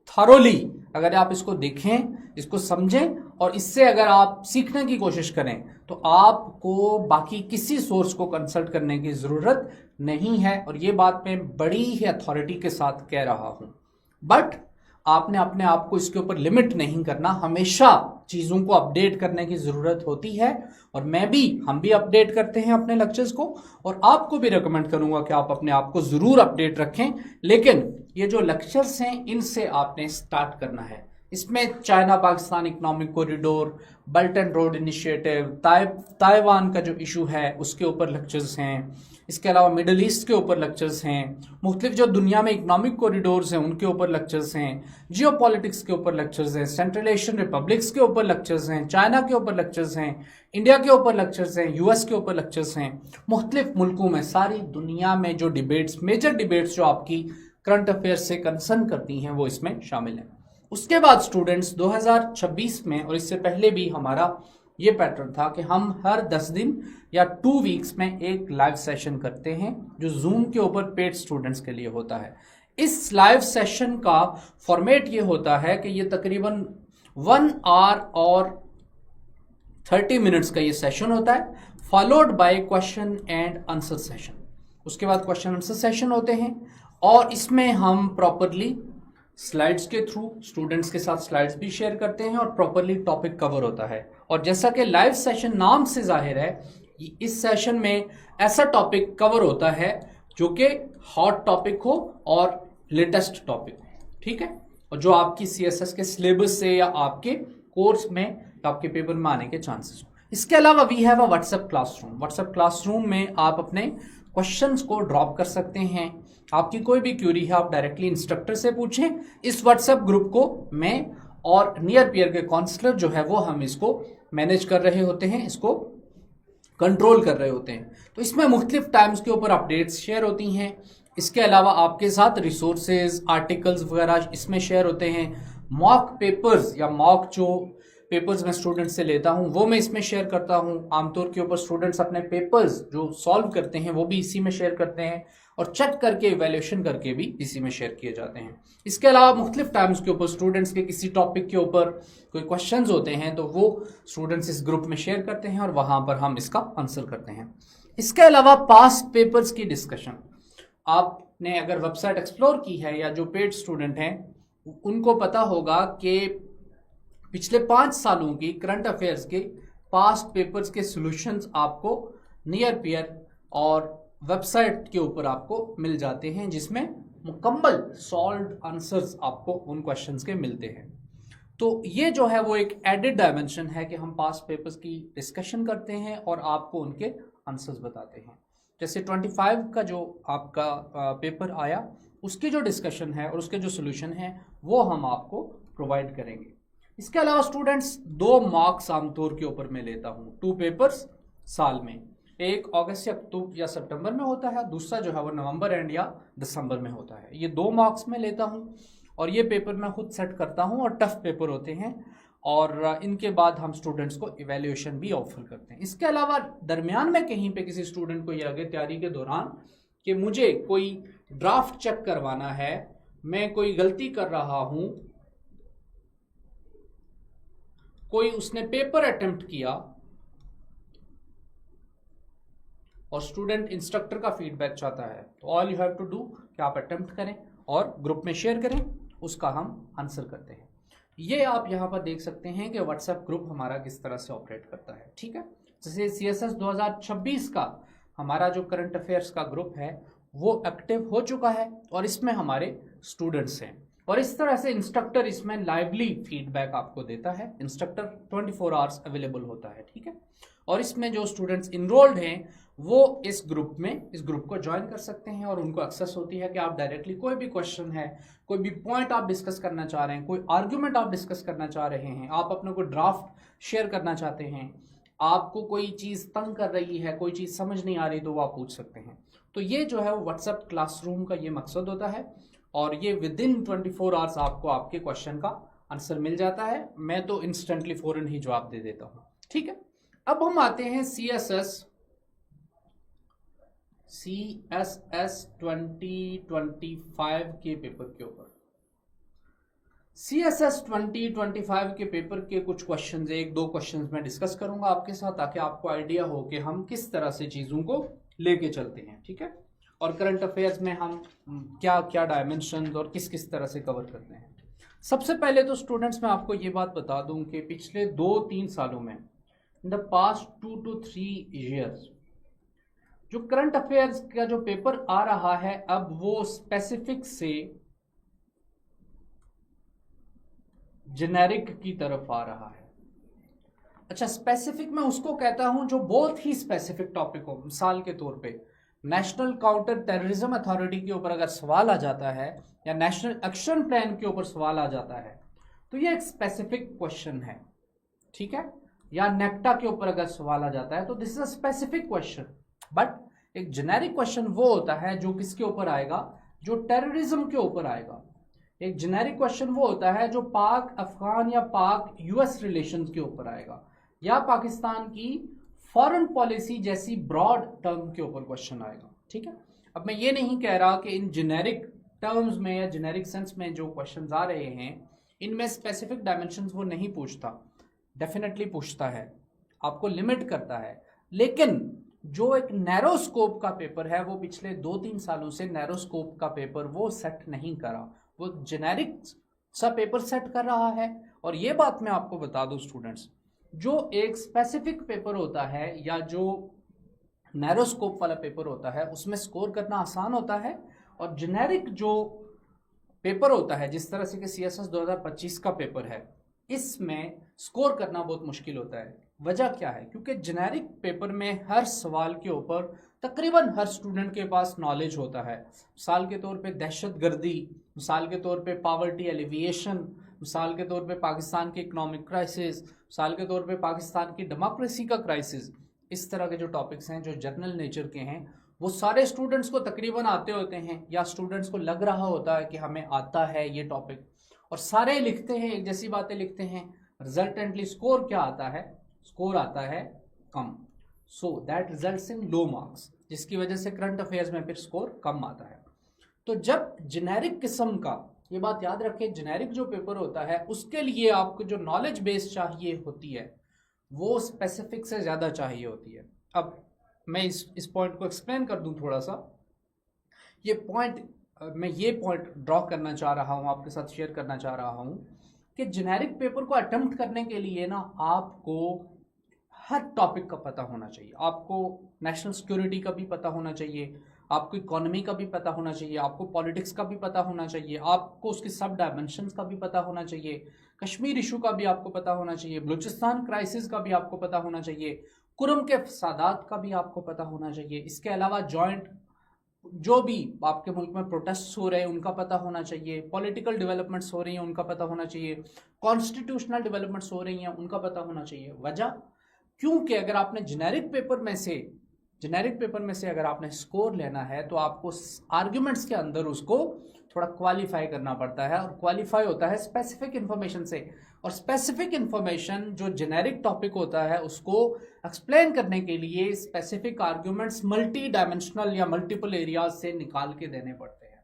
थरोली अगर आप इसको देखें, इसको समझें और इससे अगर आप सीखने की कोशिश करें तो आपको बाकी किसी सोर्स को कंसल्ट करने की ज़रूरत नहीं है। और ये बात मैं बड़ी ही अथॉरिटी के साथ कह रहा हूं। बट आपने अपने आप को इसके ऊपर लिमिट नहीं करना, हमेशा चीज़ों को अपडेट करने की ज़रूरत होती है। और हम भी अपडेट करते हैं अपने लेक्चर्स को और आपको भी रिकमेंड करूंगा कि आप अपने आप को ज़रूर अपडेट रखें। लेकिन ये जो लेक्चर्स हैं इनसे आपने स्टार्ट करना है। इसमें China Pakistan economic corridor, belt and road initiative, Taiwan का जो इशू है उसके ऊपर लेक्चर्स हैं। इसके अलावा मिडल ईस्ट के ऊपर लेक्चर्स हैं, मुख्तलिफ जो दुनिया में इकोनॉमिक कॉरिडोर्स हैं उनके ऊपर लेक्चर्स हैं, जियो पॉलिटिक्स के ऊपर लेक्चर्स हैं, सेंट्रल एशियन रिपब्लिक्स के ऊपर लेक्चर्स हैं, चाइना के ऊपर लेक्चर्स हैं, इंडिया के ऊपर लेक्चर्स हैं, यूएस के ऊपर लेक्चर्स हैं। मुख्तलिफ मुल्कों में, सारी दुनिया में जो डिबेट्स, मेजर डिबेट्स जो आपकी करंट अफेयर्स से कंसर्न करती हैं वो इसमें शामिल हैं। उसके बाद स्टूडेंट्स 2026 में और इससे पहले भी हमारा ये पैटर्न था कि हम हर 10 दिन या 2 वीक्स में एक लाइव सेशन करते हैं जो जूम के ऊपर पेड स्टूडेंट्स के लिए होता है। इस लाइव सेशन का फॉर्मेट ये होता है कि ये तकरीबन 1 आवर और 30 मिनट्स का ये सेशन होता है, followed by question and answer session. उसके बाद क्वेश्चन आंसर सेशन होते हैं और इसमें हम प्रॉपरली स्लाइड्स के थ्रू स्टूडेंट्स के साथ स्लाइड्स भी शेयर करते हैं और प्रॉपरली टॉपिक कवर होता है। और जैसा कि लाइव सेशन नाम से जाहिर है, इस सेशन में ऐसा टॉपिक कवर होता है जो कि हॉट टॉपिक हो और लेटेस्ट टॉपिक हो, ठीक है, और जो आपकी सीएसएस के सिलेबस से या आपके कोर्स में, आपके पेपर में आने के चांसेस हो। इसके अलावा we have a WhatsApp classroom. WhatsApp classroom में आप अपने क्वेश्चंस को ड्रॉप कर सकते हैं। आपकी कोई भी क्यूरी है आप डायरेक्टली इंस्ट्रक्टर से पूछें। इस व्हाट्सएप ग्रुप को मैं और नियर पियर के काउंसलर जो है वो हम इसको मैनेज कर रहे होते हैं, इसको कंट्रोल कर रहे होते हैं। तो इसमें मुख्तलिफ टाइम्स के ऊपर अपडेट्स शेयर होती हैं। इसके अलावा आपके साथ रिसोर्सेज, आर्टिकल्स वगैरह इसमें शेयर होते हैं। मॉक पेपर्स या मॉक जो पेपर्स मैं स्टूडेंट से लेता हूं वो मैं इसमें शेयर करता हूं। आमतौर के ऊपर स्टूडेंट्स अपने पेपर्स जो सॉल्व करते हैं वो भी इसी में शेयर करते हैं और चेक करके इवैल्यूएशन करके भी इसी में शेयर किए जाते हैं। इसके अलावा मुख्तलिफ टाइम्स के ऊपर स्टूडेंट्स के किसी टॉपिक के ऊपर कोई क्वेश्चंस होते हैं तो वो स्टूडेंट्स इस ग्रुप में शेयर करते हैं और वहां पर हम इसका आंसर करते हैं। इसके अलावा पास्ट पेपर्स की डिस्कशन, आपने अगर वेबसाइट एक्सप्लोर की है या जो पेड स्टूडेंट हैं उनको पता होगा कि पिछले 5 सालों की करंट अफेयर्स के पास्ट पेपर्स के सॉल्यूशंस आपको नियर पियर और वेबसाइट के ऊपर आपको मिल जाते हैं, जिसमें मुकम्मल सॉल्व्ड आंसर्स आपको उन क्वेश्चंस के मिलते हैं। तो ये जो है वो एक एडेड डायमेंशन है कि हम पास्ट पेपर्स की डिस्कशन करते हैं और आपको उनके आंसर्स बताते हैं। जैसे 25 का जो आपका पेपर आया उसकी जो डिस्कशन है और उसके जो सोल्यूशन है वो हम आपको प्रोवाइड करेंगे। इसके अलावा स्टूडेंट्स 2 मार्क्स आमतौर के ऊपर मैं लेता हूँ, 2 पेपर्स साल में, एक अगस्त या अक्टूबर या सितंबर में होता है, दूसरा जो है वो नवंबर एंड या दिसंबर में होता है। ये 2 मार्क्स में लेता हूँ और ये पेपर मैं खुद सेट करता हूँ और टफ पेपर होते हैं और इनके बाद हम स्टूडेंट्स को इवैल्यूएशन भी ऑफर करते हैं। इसके अलावा दरमियान में कहीं पे किसी स्टूडेंट को ये लगे तैयारी के दौरान कि मुझे कोई ड्राफ्ट चेक करवाना है, मैं कोई गलती कर रहा हूं, कोई उसने पेपर अटेम्प्ट किया और स्टूडेंट इंस्ट्रक्टर का फीडबैक चाहता है, तो all you have to do कि आप अटेम्प्ट करें और ग्रुप में शेयर करें, उसका हम आंसर करते हैं। ये आप यहाँ पर देख सकते हैं कि व्हाट्सएप ग्रुप हमारा किस तरह से ऑपरेट करता है। ठीक है, जैसे CSS 2026 का हमारा जो करंट अफेयर्स का ग्रुप है वो एक्टिव हो चुका है और इसमें हमारे स्टूडेंट्स हैं और इस तरह से इंस्ट्रक्टर इसमें लाइवली फीडबैक आपको देता है। इंस्ट्रक्टर 24 आवर्स अवेलेबल होता है। ठीक है, और इसमें जो स्टूडेंट्स इनरोल्ड हैं वो इस ग्रुप को ज्वाइन कर सकते हैं और उनको एक्सेस होती है कि आप डायरेक्टली कोई भी क्वेश्चन है, कोई भी पॉइंट आप डिस्कस करना चाह रहे हैं, कोई आर्ग्यूमेंट आप डिस्कस करना चाह रहे हैं, आप अपने को ड्राफ्ट शेयर करना चाहते हैं, आपको कोई चीज़ तंग कर रही है, कोई चीज़ समझ नहीं आ रही, तो वो आप पूछ सकते हैं। तो ये जो है वो व्हाट्सएप क्लासरूम का ये मकसद होता है और ये विद इन 24 आवर्स आपको आपके क्वेश्चन का आंसर मिल जाता है। मैं तो इंस्टेंटली फौरन ही जवाब दे देता हूँ। ठीक है, अब हम आते हैं CSS 2025 के पेपर के ऊपर। CSS 2025 के पेपर के कुछ क्वेश्चंस, एक दो क्वेश्चंस मैं डिस्कस करूंगा आपके साथ ताकि आपको आइडिया हो कि हम किस तरह से चीज़ों को लेके चलते हैं। ठीक है, और करंट अफेयर्स में हम क्या क्या डायमेंशंस और किस किस तरह से कवर करते हैं। सबसे पहले तो स्टूडेंट्स मैं आपको ये बात बता दूं कि पिछले 2-3 सालों में, in the past 2 to 3 years, जो करंट अफेयर्स का जो पेपर आ रहा है अब वो स्पेसिफिक से जेनेरिक की तरफ आ रहा है। अच्छा, स्पेसिफिक मैं उसको कहता हूं जो बहुत ही स्पेसिफिक टॉपिक हो। मिसाल के तौर पे नेशनल काउंटर टेररिज्म अथॉरिटी के ऊपर अगर सवाल आ जाता है या नेशनल एक्शन प्लान के ऊपर सवाल आ जाता है तो ये एक स्पेसिफिक क्वेश्चन है। ठीक है, या नेक्टा के ऊपर अगर सवाल आ जाता है तो this is a specific question. But एक जेनेरिक क्वेश्चन वो होता है जो किसके ऊपर आएगा, जो टेररिज्म के ऊपर आएगा। एक जेनेरिक क्वेश्चन वो होता है जो पाक अफगान या पाक US रिलेशंस के ऊपर आएगा या पाकिस्तान की फॉरेन पॉलिसी जैसी ब्रॉड टर्म के ऊपर क्वेश्चन आएगा। ठीक है, अब मैं ये नहीं कह रहा कि इन जेनेरिक टर्म्स में या जेनेरिक सेंस में जो क्वेश्चंस आ रहे हैं इनमें स्पेसिफिक डायमेंशंस वो नहीं पूछता, डेफिनेटली पूछता है, आपको लिमिट करता है। लेकिन जो एक नैरो स्कोप का पेपर है वो पिछले 2-3 सालों से नैरो स्कोप का पेपर वो सेट नहीं करा, वो जेनेरिक सा पेपर सेट कर रहा है। और ये बात मैं आपको बता दूं स्टूडेंट्स, जो एक स्पेसिफिक पेपर होता है या जो नैरो स्कोप वाला पेपर होता है उसमें स्कोर करना आसान होता है, और जेनेरिक जो पेपर होता है जिस तरह से कि CSS 2025 का पेपर है इसमें स्कोर करना बहुत मुश्किल होता है। वजह क्या है, क्योंकि जेनेरिक पेपर में हर सवाल के ऊपर तकरीबन हर स्टूडेंट के पास नॉलेज होता है। मिसाल के तौर पे दहशतगर्दी, मिसाल के तौर पे पावर्टी एलिविएशन, मिसाल के तौर पे पाकिस्तान की इकोनॉमिक क्राइसिस, मिसाल के तौर पे पाकिस्तान की डेमोक्रेसी का क्राइसिस, इस तरह के जो टॉपिक्स हैं जो जनरल नेचर के हैं वो सारे स्टूडेंट्स को तकरीबन आते होते हैं या स्टूडेंट्स को लग रहा होता है कि हमें आता है ये टॉपिक, और सारे लिखते हैं, एक जैसी बातें लिखते हैं। रिजल्टेंटली स्कोर क्या आता है, स्कोर आता है कम। So that results in low marks, जिसकी वजह से करंट अफेयर्स में फिर स्कोर कम आता है। तो जब जेनेरिक किस्म का, ये बात याद रखें, जेनेरिक जो पेपर होता है उसके लिए आपको जो नॉलेज बेस चाहिए होती है वो स्पेसिफिक से ज़्यादा चाहिए होती है। अब मैं इस पॉइंट को एक्सप्लेन कर दूं थोड़ा सा। मैं ये पॉइंट ड्रॉ करना चाह रहा हूँ, आपके साथ शेयर करना चाह रहा हूँ कि जेनेरिक पेपर को अटेम्प्ट करने के लिए ना आपको हर टॉपिक का पता होना चाहिए। आपको नेशनल सिक्योरिटी का भी पता होना चाहिए, आपको इकोनॉमी का भी पता होना चाहिए, आपको पॉलिटिक्स का भी पता होना चाहिए, आपको उसके सब डायमेंशंस का भी पता होना चाहिए, कश्मीर इशू का भी आपको पता होना चाहिए, बलूचिस्तान क्राइसिस का भी आपको पता होना चाहिए, कुरम के फसादात का भी आपको पता होना चाहिए। इसके अलावा जॉइंट जो भी आपके मुल्क में प्रोटेस्ट हो रहे हैं उनका पता होना चाहिए, पॉलिटिकल डेवलपमेंट्स हो रही हैं उनका पता होना चाहिए, कॉन्स्टिट्यूशनल डेवलपमेंट्स हो रही हैं उनका पता होना चाहिए। वजह, क्योंकि अगर आपने जेनेरिक पेपर में से अगर आपने स्कोर लेना है तो आपको आर्ग्यूमेंट्स के अंदर उसको थोड़ा क्वालिफाई करना पड़ता है, और क्वालिफाई होता है स्पेसिफिक इंफॉर्मेशन से, और स्पेसिफिक इंफॉर्मेशन जो जेनेरिक टॉपिक होता है उसको एक्सप्लेन करने के लिए स्पेसिफिक आर्ग्यूमेंट्स मल्टी डायमेंशनल या मल्टीपल एरियाज से निकाल के देने पड़ते हैं।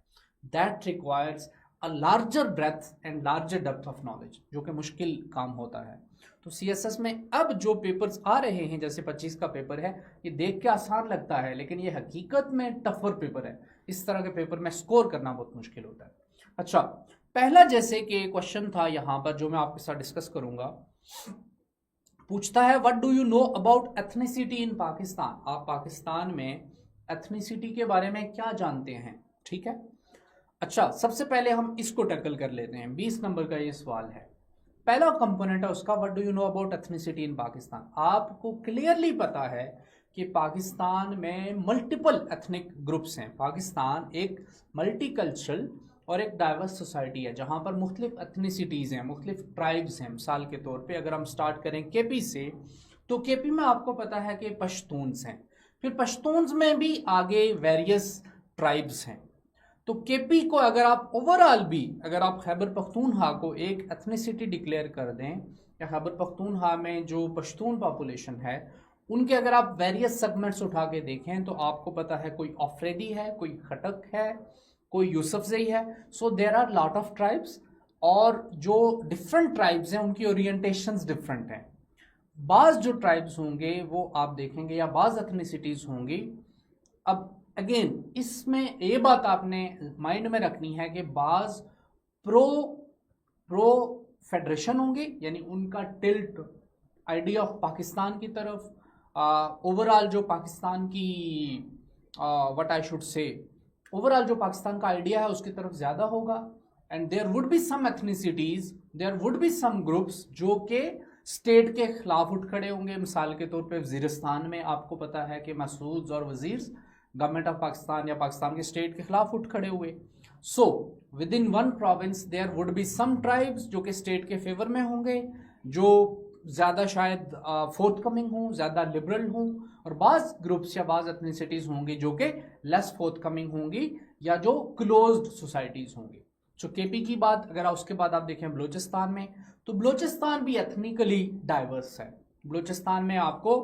That requires a larger breadth and larger depth of knowledge, जो कि मुश्किल काम होता है। तो CSS में अब जो पेपर्स आ रहे हैं, जैसे 25 का पेपर है, ये देख के आसान लगता है लेकिन ये हकीकत में टफर पेपर है। इस तरह के पेपर में स्कोर करना बहुत मुश्किल होता है। अच्छा, पहला जैसे कि क्वेश्चन था यहाँ पर जो मैं आपके साथ डिस्कस करूंगा, पूछता है what do you know about ethnicity in Pakistan. आप पाकिस्तान में एथनिसिटी के बारे में क्या जानते हैं? ठीक है, अच्छा सबसे पहले हम इसको टैकल कर लेते हैं। 20 नंबर का ये सवाल है। पहला कंपोनेंट है उसका what do you know about ethnicity in Pakistan. आपको क्लियरली पता है कि पाकिस्तान में मल्टीपल एथनिक ग्रुप्स हैं। पाकिस्तान एक मल्टीकल्चरल और एक डाइवर्स सोसाइटी है जहां पर मुख्तलिफ एथनिसिटीज़ हैं, मुख्तलिफ ट्राइब्स हैं। मिसाल के तौर पे अगर हम स्टार्ट करें KP से, तो KP में आपको पता है कि पश्तून्स हैं, फिर पश्तून्स में भी आगे वेरियस ट्राइब्स हैं। तो KP को अगर आप ओवरऑल भी, अगर आप खैबर पख्तूनख्वा को एक एथनिसिटी डिक्लेयर कर दें, या खैबर पख्तूनख्वा में जो पश्तून पॉपुलेशन है उनके अगर आप वेरियस सेगमेंट्स उठा के देखें तो आपको पता है कोई अफरीदी है, कोई खटक है, कोई यूसुफजई है। So there are lot of tribes, और जो डिफरेंट ट्राइब्स हैं उनकी ओरिएंटेशंस डिफरेंट हैं। बाज़ जो ट्राइब्स होंगे वो आप देखेंगे, या बाज़ एथनिसिटीज़ होंगी। अब अगेन इसमें ये बात आपने माइंड में रखनी है कि बाज़ प्रो फेडरेशन होंगे, यानी उनका टिल्ट आइडिया ऑफ पाकिस्तान की तरफ, ओवरऑल जो पाकिस्तान की what I should say overall जो पाकिस्तान का आइडिया है उसकी तरफ ज़्यादा होगा। And there would be some ethnicities, there would be some groups जो कि स्टेट के खिलाफ उठ खड़े होंगे। मिसाल के तौर पे वज़ीरिस्तान में आपको पता है कि मसूद और वज़ीर गवर्नमेंट ऑफ पाकिस्तान या पाकिस्तान के स्टेट के खिलाफ उठ खड़े हुए। So within one province there would be some tribes जो कि स्टेट के फेवर में होंगे, जो ज़्यादा शायद फोर्थ कमिंग हों, ज़्यादा लिबरल हों, और बाज़ ग्रुप्स या बाज़ एथनिसिटीज़ होंगी जो कि लेस फोर्थ कमिंग होंगी या जो क्लोज्ड सोसाइटीज़ होंगी। जो KP की बात, अगर उसके बाद आप देखें बलूचिस्तान में, तो बलूचिस्तान भी एथनिकली डाइवर्स है। बलूचिस्तान में आपको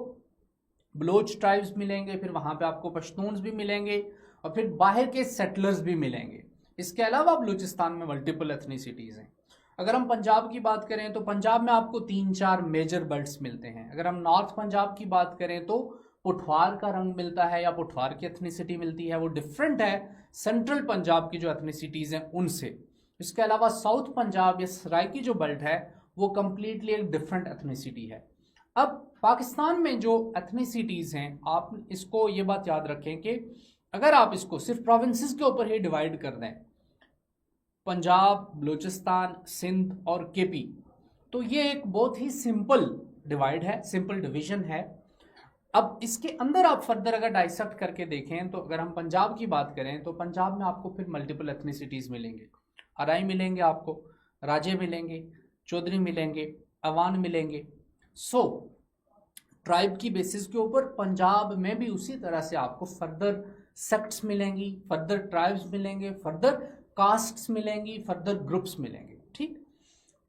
बलोच ट्राइब्स मिलेंगे, फिर वहाँ पे आपको पश्तून्स भी मिलेंगे, और फिर बाहर के सेटलर्स भी मिलेंगे। इसके अलावा बलूचिस्तान में मल्टीपल एथनिसिटीज़ हैं। अगर हम पंजाब की बात करें तो पंजाब में आपको 3-4 मेजर बेल्ट्स मिलते हैं। अगर हम नॉर्थ पंजाब की बात करें तो पुठवार का रंग मिलता है या पुठवार की एथनिसिटी मिलती है, वो डिफरेंट है सेंट्रल पंजाब की जो एथनिसिटीज़ हैं उनसे। इसके अलावा साउथ पंजाब या सराइकी जो बेल्ट है वो कम्प्लीटली एक डिफरेंट एथनिसिटी है। अब पाकिस्तान में जो एथनिसिटीज़ हैं, आप इसको ये बात याद रखें कि अगर आप इसको सिर्फ प्रोविंसेस के ऊपर ही डिवाइड कर दें, पंजाब, बलूचिस्तान, सिंध और KP, तो ये एक बहुत ही सिंपल डिवाइड है, सिंपल डिवीजन है। अब इसके अंदर आप फर्दर अगर डाइसेक्ट करके देखें तो अगर हम पंजाब की बात करें तो पंजाब में आपको फिर मल्टीपल एथनिसिटीज़ मिलेंगे। अराई मिलेंगे, आपको राजे मिलेंगे, चौधरी मिलेंगे, अवान मिलेंगे। सो ट्राइब की बेसिस के ऊपर पंजाब में भी उसी तरह से आपको फर्दर सेक्ट्स मिलेंगी, फर्दर ट्राइब्स मिलेंगे, फर्दर कास्ट्स मिलेंगी, फर्दर ग्रुप्स मिलेंगे। ठीक,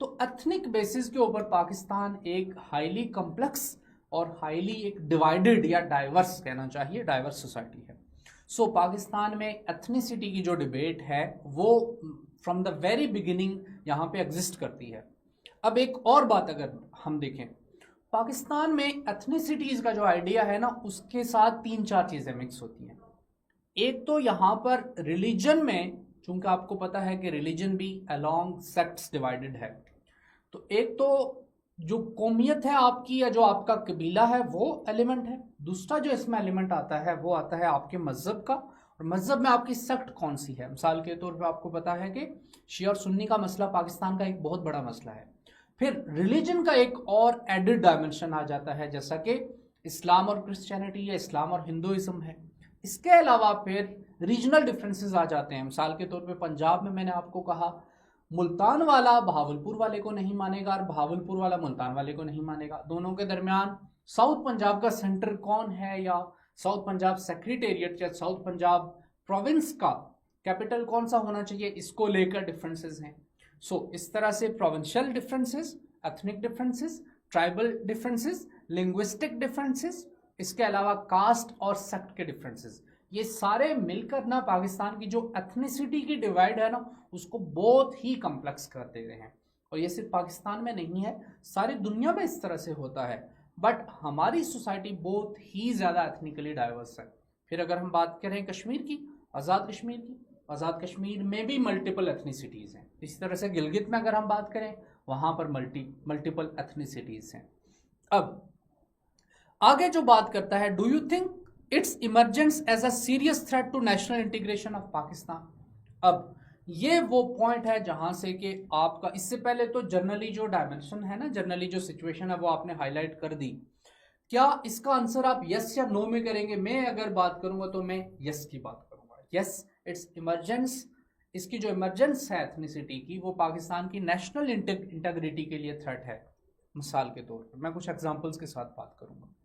तो एथनिक बेसिस के ऊपर पाकिस्तान एक हाईली कॉम्प्लेक्स और हाईली एक डिवाइडेड या डाइवर्स कहना चाहिए, डाइवर्स सोसाइटी है। सो पाकिस्तान में एथनिसिटी की जो डिबेट है वो फ्रॉम द वेरी बिगिनिंग यहाँ पे एग्जिस्ट करती है। अब एक और बात अगर हम देखें, पाकिस्तान में एथनिसिटीज़ का जो आइडिया है ना, उसके साथ 3-4 चीज़ें मिक्स होती हैं। एक तो यहाँ पर रिलीजन में, चूंकि आपको पता है कि रिलीजन भी अलोंग सेक्ट्स डिवाइडेड है, तो एक तो जो कौमियत है आपकी या जो आपका कबीला है वो एलिमेंट है। दूसरा जो इसमें एलिमेंट आता है वो आता है आपके मज़हब का, और मज़हब में आपकी सेक्ट कौन सी है। मिसाल के तौर पे आपको पता है कि शिया और सुन्नी का मसला पाकिस्तान का एक बहुत बड़ा मसला है। फिर रिलीजन का एक और एडिड डायमेंशन आ जाता है, जैसा कि इस्लाम और क्रिश्चियनिटी या इस्लाम और हिंदुइज्म है। इसके अलावा फिर रीजनल डिफरेंसेस आ जाते हैं। मिसाल के तौर पे पंजाब में मैंने आपको कहा मुल्तान वाला बहावलपुर वाले को नहीं मानेगा और बहावलपुर वाला मुल्तान वाले को नहीं मानेगा। दोनों के दरमियान साउथ पंजाब का सेंटर कौन है, या साउथ पंजाब सेक्रेटेरिएट या साउथ पंजाब प्रोविंस का कैपिटल कौन सा होना चाहिए, इसको लेकर डिफरेंसेस हैं। इस तरह से provincial differences, ethnic differences, tribal differences, linguistic differences, इसके अलावा कास्ट और सेक्ट के डिफरेंसेस, ये सारे मिलकर ना पाकिस्तान की जो एथनिसिटी की डिवाइड है ना उसको बहुत ही कॉम्प्लेक्स कर दे रहे हैं। और ये सिर्फ पाकिस्तान में नहीं है, सारी दुनिया में इस तरह से होता है, बट हमारी सोसाइटी बहुत ही ज़्यादा एथनिकली डाइवर्स है। फिर अगर हम बात करें कश्मीर की, आज़ाद कश्मीर की, आज़ाद कश्मीर में भी मल्टीपल एथनिसिटीज़ हैं। इसी तरह से गिलगित में अगर हम बात करें वहाँ पर मल्टीपल एथनिसिटीज़ हैं। अब आगे जो बात करता है, do you think it's emergence as a serious threat to national integration of Pakistan. अब ये वो पॉइंट है जहां से कि आपका, इससे पहले तो जनरली जो डायमेंशन है ना, जनरली जो सिचुएशन है वो आपने हाईलाइट कर दी। क्या इसका आंसर आप यस या नो में करेंगे? मैं अगर बात करूंगा तो मैं यस की बात करूंगा। यस, इट्स इमरजेंस, इसकी जो इमरजेंस है एथनिसिटी की, वो पाकिस्तान की नेशनल इंटीग्रिटी के लिए थ्रेट है। मिसाल के तौर पर मैं कुछ एग्जांपल्स के साथ बात करूंगा।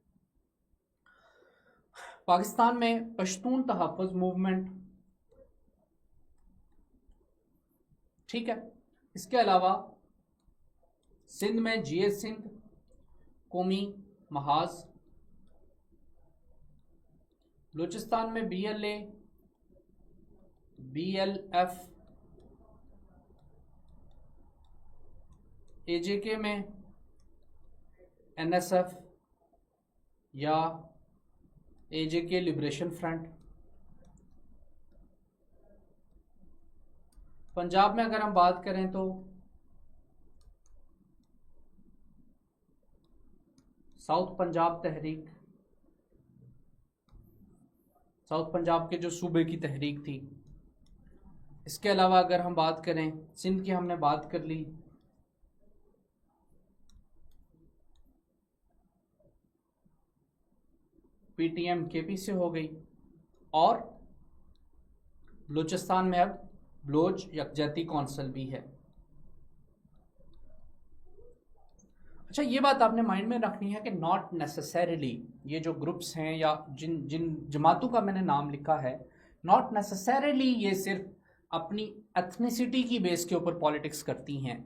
पाकिस्तान में पश्तून तहफ़्फ़ुज़ मूवमेंट, ठीक है, इसके अलावा सिंध में जीएस सिंध, कौमी महाज, बलूचिस्तान में बीएलए, बीएलएफ, एजेके में एनएसएफ या एजेके लिबरेशन फ्रंट। पंजाब में अगर हम बात करें तो साउथ पंजाब तहरीक, साउथ पंजाब के जो सूबे की तहरीक थी। इसके अलावा अगर हम बात करें सिंध की, हमने बात कर ली, पीटीएम केपी से हो गई, और बलूचिस्तान में अब बलोच यकजहती कौंसिल भी है। अच्छा, ये बात आपने माइंड में रखनी है कि नॉट नेसेसरीली ये जो ग्रुप्स हैं या जिन जिन जमातों का मैंने नाम लिखा है, नॉट नेसेसरीली ये सिर्फ अपनी एथनिसिटी की बेस के ऊपर पॉलिटिक्स करती हैं,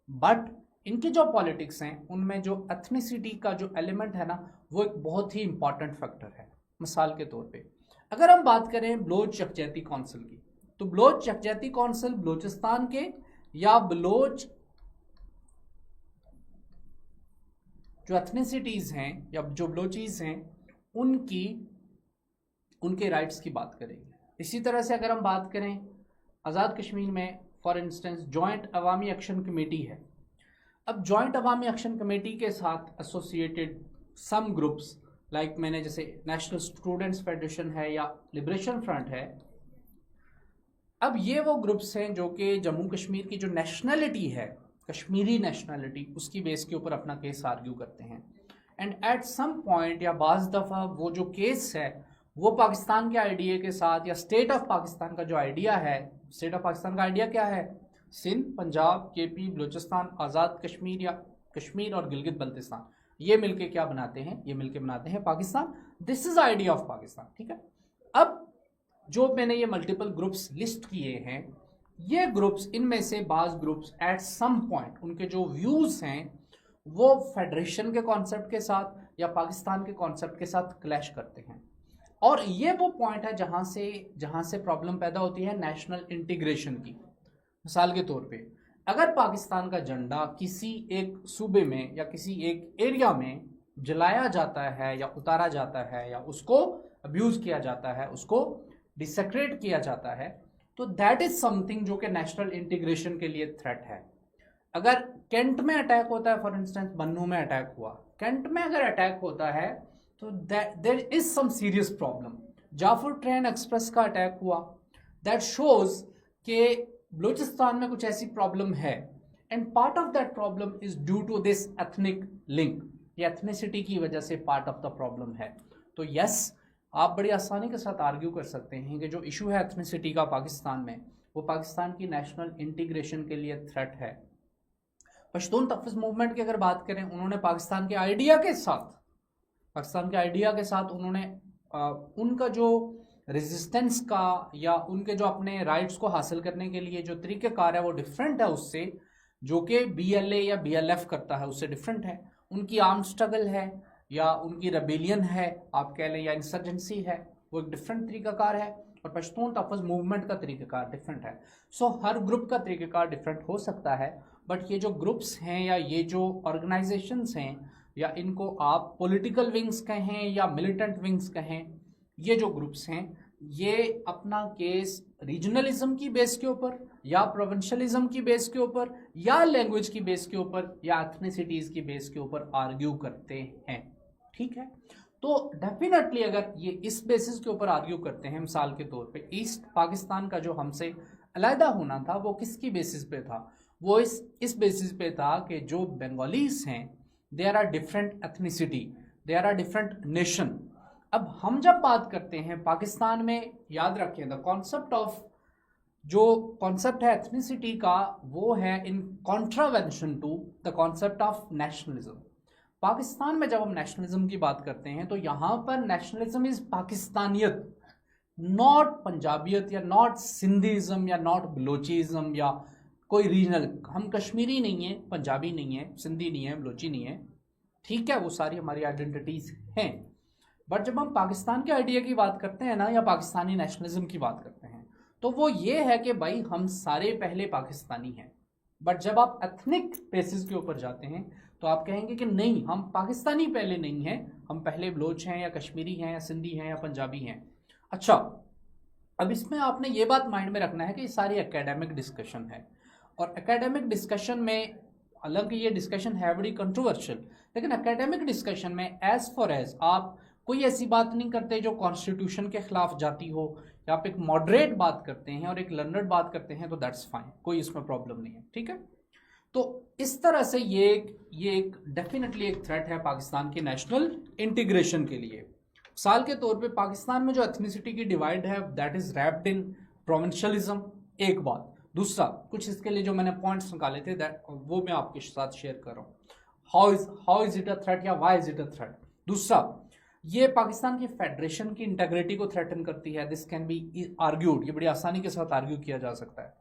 बट इनकी जो पॉलिटिक्स हैं उनमें जो एथनिसिटी का जो एलिमेंट है ना वो एक बहुत ही इंपॉर्टेंट फैक्टर है। मिसाल के तौर पे अगर हम बात करें बलोच यकजहती कौंसिल की, तो बलोच यकजहती कौंसिल बलूचिस्तान के या बलोच जो एथनिसिटीज़ हैं या जो बलोचीज़ हैं उनके राइट्स की बात करेंगे। इसी तरह से अगर हम बात करें आज़ाद कश्मीर में, for instance joint Awami action committee है। अब जॉइंट अवामी एक्शन कमेटी के साथ एसोसिएटेड सम ग्रुप्स लाइक मैंने जैसे नेशनल स्टूडेंट्स फेडरेशन है या लिबरेशन फ्रंट है। अब ये वो ग्रुप्स हैं जो कि जम्मू कश्मीर की जो नेशनलिटी है, कश्मीरी नेशनलिटी, उसकी बेस के ऊपर अपना केस आर्ग्यू करते हैं। एंड एट सम पॉइंट या बाज़ दफ़ा वो जो केस है वो पाकिस्तान के आइडिया के साथ या स्टेट ऑफ पाकिस्तान का जो आइडिया है, स्टेट ऑफ पाकिस्तान का आइडिया क्या है? सिंध, पंजाब, केपी, बलूचिस्तान, आज़ाद कश्मीर या कश्मीर और गिलगित बल्तिस्तान, ये मिलके क्या बनाते हैं? ये मिलके बनाते हैं Pakistan. This is idea of Pakistan, ठीक है। अब जो मैंने ये मल्टीपल ग्रुप्स लिस्ट किए हैं, ये ग्रुप्स, इनमें से बाज़ ग्रुप्स एट सम पॉइंट उनके जो व्यूज़ हैं वो फेडरेशन के कॉन्सेप्ट के साथ या पाकिस्तान के कॉन्सेप्ट के साथ क्लैश करते हैं। और ये वो पॉइंट है जहाँ से प्रॉब्लम पैदा होती है नेशनल इंटीग्रेशन की। मिसाल के तौर पे अगर पाकिस्तान का झंडा किसी एक सूबे में या किसी एक एरिया में जलाया जाता है या उतारा जाता है या उसको अब्यूज़ किया जाता है, उसको डिसेक्रेट किया जाता है, तो दैट इज़ समथिंग जो कि नेशनल इंटीग्रेशन के लिए थ्रेट है। अगर कैंट में अटैक होता है, फॉर इंस्टेंस बन्नू में अटैक हुआ, कैंट में अगर अटैक होता है तो there is some serious problem. Jaffar train express का अटैक हुआ, दैट शोज कि बलूचिस्तान में कुछ ऐसी प्रॉब्लम है, and part of that problem is due to this ethnic link, ये एथनिसिटी की वजह से पार्ट ऑफ द प्रॉब्लम है। तो यस, आप बड़ी आसानी के साथ आर्ग्यू कर सकते हैं कि जो इशू है एथनिसिटी का पाकिस्तान में, वो पाकिस्तान की नेशनल इंटीग्रेशन के लिए थ्रेट है। पश्तून तहफ़्फ़ुज़ मूवमेंट की अगर बात करें, उन्होंने पाकिस्तान के आइडिया के साथ उन्होंने उनका जो रेजिस्टेंस का या उनके जो अपने राइट्स को हासिल करने के लिए जो तरीक़ेकार है वो डिफरेंट है उससे जो कि BLA या BLF करता है, उससे डिफरेंट है। उनकी आर्म स्ट्रगल है या उनकी रेबेलियन है आप कह लें या इंसर्जेंसी है, वो एक डिफरेंट तरीक़ाकार है। और पश्तून तहफ़्फ़ुज़ मूवमेंट का तरीक़ाकार डिफरेंट है। सो हर ग्रुप का तरीक़ाकार डिफरेंट हो सकता है, बट ये जो ग्रुप्स हैं या ये जो ऑर्गेनाइजेशंस हैं या इनको आप पॉलिटिकल विंग्स कहें या मिलिटेंट विंग्स कहें, ये जो ग्रुप्स हैं ये अपना केस रीजनलिज्म की बेस के ऊपर या प्रोविंशियलिज्म की बेस के ऊपर या लैंग्वेज की बेस के ऊपर या एथनिसिटीज़ की बेस के ऊपर आर्ग्यू करते हैं। ठीक है, तो डेफिनेटली अगर ये इस बेसिस के ऊपर आर्ग्यू करते हैं, मिसाल के तौर पे ईस्ट पाकिस्तान का जो हमसे अलहदा होना था वो किसकी बेसिस पे था? वो इस बेसिस पे था कि जो बंगालीज हैं there are different ethnicity, there are different nation. अब हम जब बात करते हैं पाकिस्तान में, याद रखें द कॉन्सेप्ट ऑफ जो कॉन्सेप्ट है एथनिसिटी का वो है in contravention to the concept of nationalism. Pakistan में जब हम नेशनलिज्म की बात करते हैं तो यहाँ पर नेशनलिज्म इज पाकिस्तानियत, नॉट पंजाबियत या नॉट सिंधीज़म या नॉट बलोचिज़म या कोई रीजनल। हम कश्मीरी नहीं है, पंजाबी नहीं है, सिंधी नहीं है, बलोची नहीं है, ठीक है, वो सारी हमारी आइडेंटिटीज़ हैं। बट जब हम पाकिस्तान के आइडिया की बात करते हैं ना या पाकिस्तानी नेशनलिज्म की बात करते हैं तो वो ये है कि भाई हम सारे पहले पाकिस्तानी हैं। बट जब आप एथनिक बेसिस के ऊपर जाते हैं तो आप कहेंगे कि नहीं, हम पाकिस्तानी पहले नहीं हैं, हम पहले बलोच हैं या कश्मीरी हैं या सिंधी हैं या पंजाबी हैं। अच्छा, अब इसमें आपने ये बात माइंड में रखना है कि ये सारी एकेडमिक डिस्कशन है और एकेडमिक डिस्कशन में, हालांकि ये डिस्कशन है बड़ी कंट्रोवर्शियल, लेकिन एकेडमिक डिस्कशन में एज फॉर एज आप कोई ऐसी बात नहीं करते जो कॉन्स्टिट्यूशन के खिलाफ जाती हो, या आप एक मॉडरेट बात करते हैं और एक लर्नर्ड बात करते हैं तो दैट्स फाइन, कोई इसमें प्रॉब्लम नहीं है। ठीक है, तो इस तरह से ये एक डेफिनेटली एक थ्रेट है पाकिस्तान के नेशनल इंटीग्रेशन के लिए। साल के तौर पे पाकिस्तान में जो एथनिसिटी की डिवाइड है दैट इज रैप्ड इन प्रोविंशियलिज्म, एक बात। दूसरा, कुछ इसके लिए जो मैंने पॉइंट्स निकाले थे दैट वो मैं आपके साथ शेयर कर रहा हूँ। How is it a threat या why is it a threat. दूसरा, ये पाकिस्तान की फेडरेशन की इंटेग्रिटी को थ्रेटन करती है। दिस कैन बी आर्ग्यूड, ये बड़ी आसानी के साथ आर्ग्यू किया जा सकता है।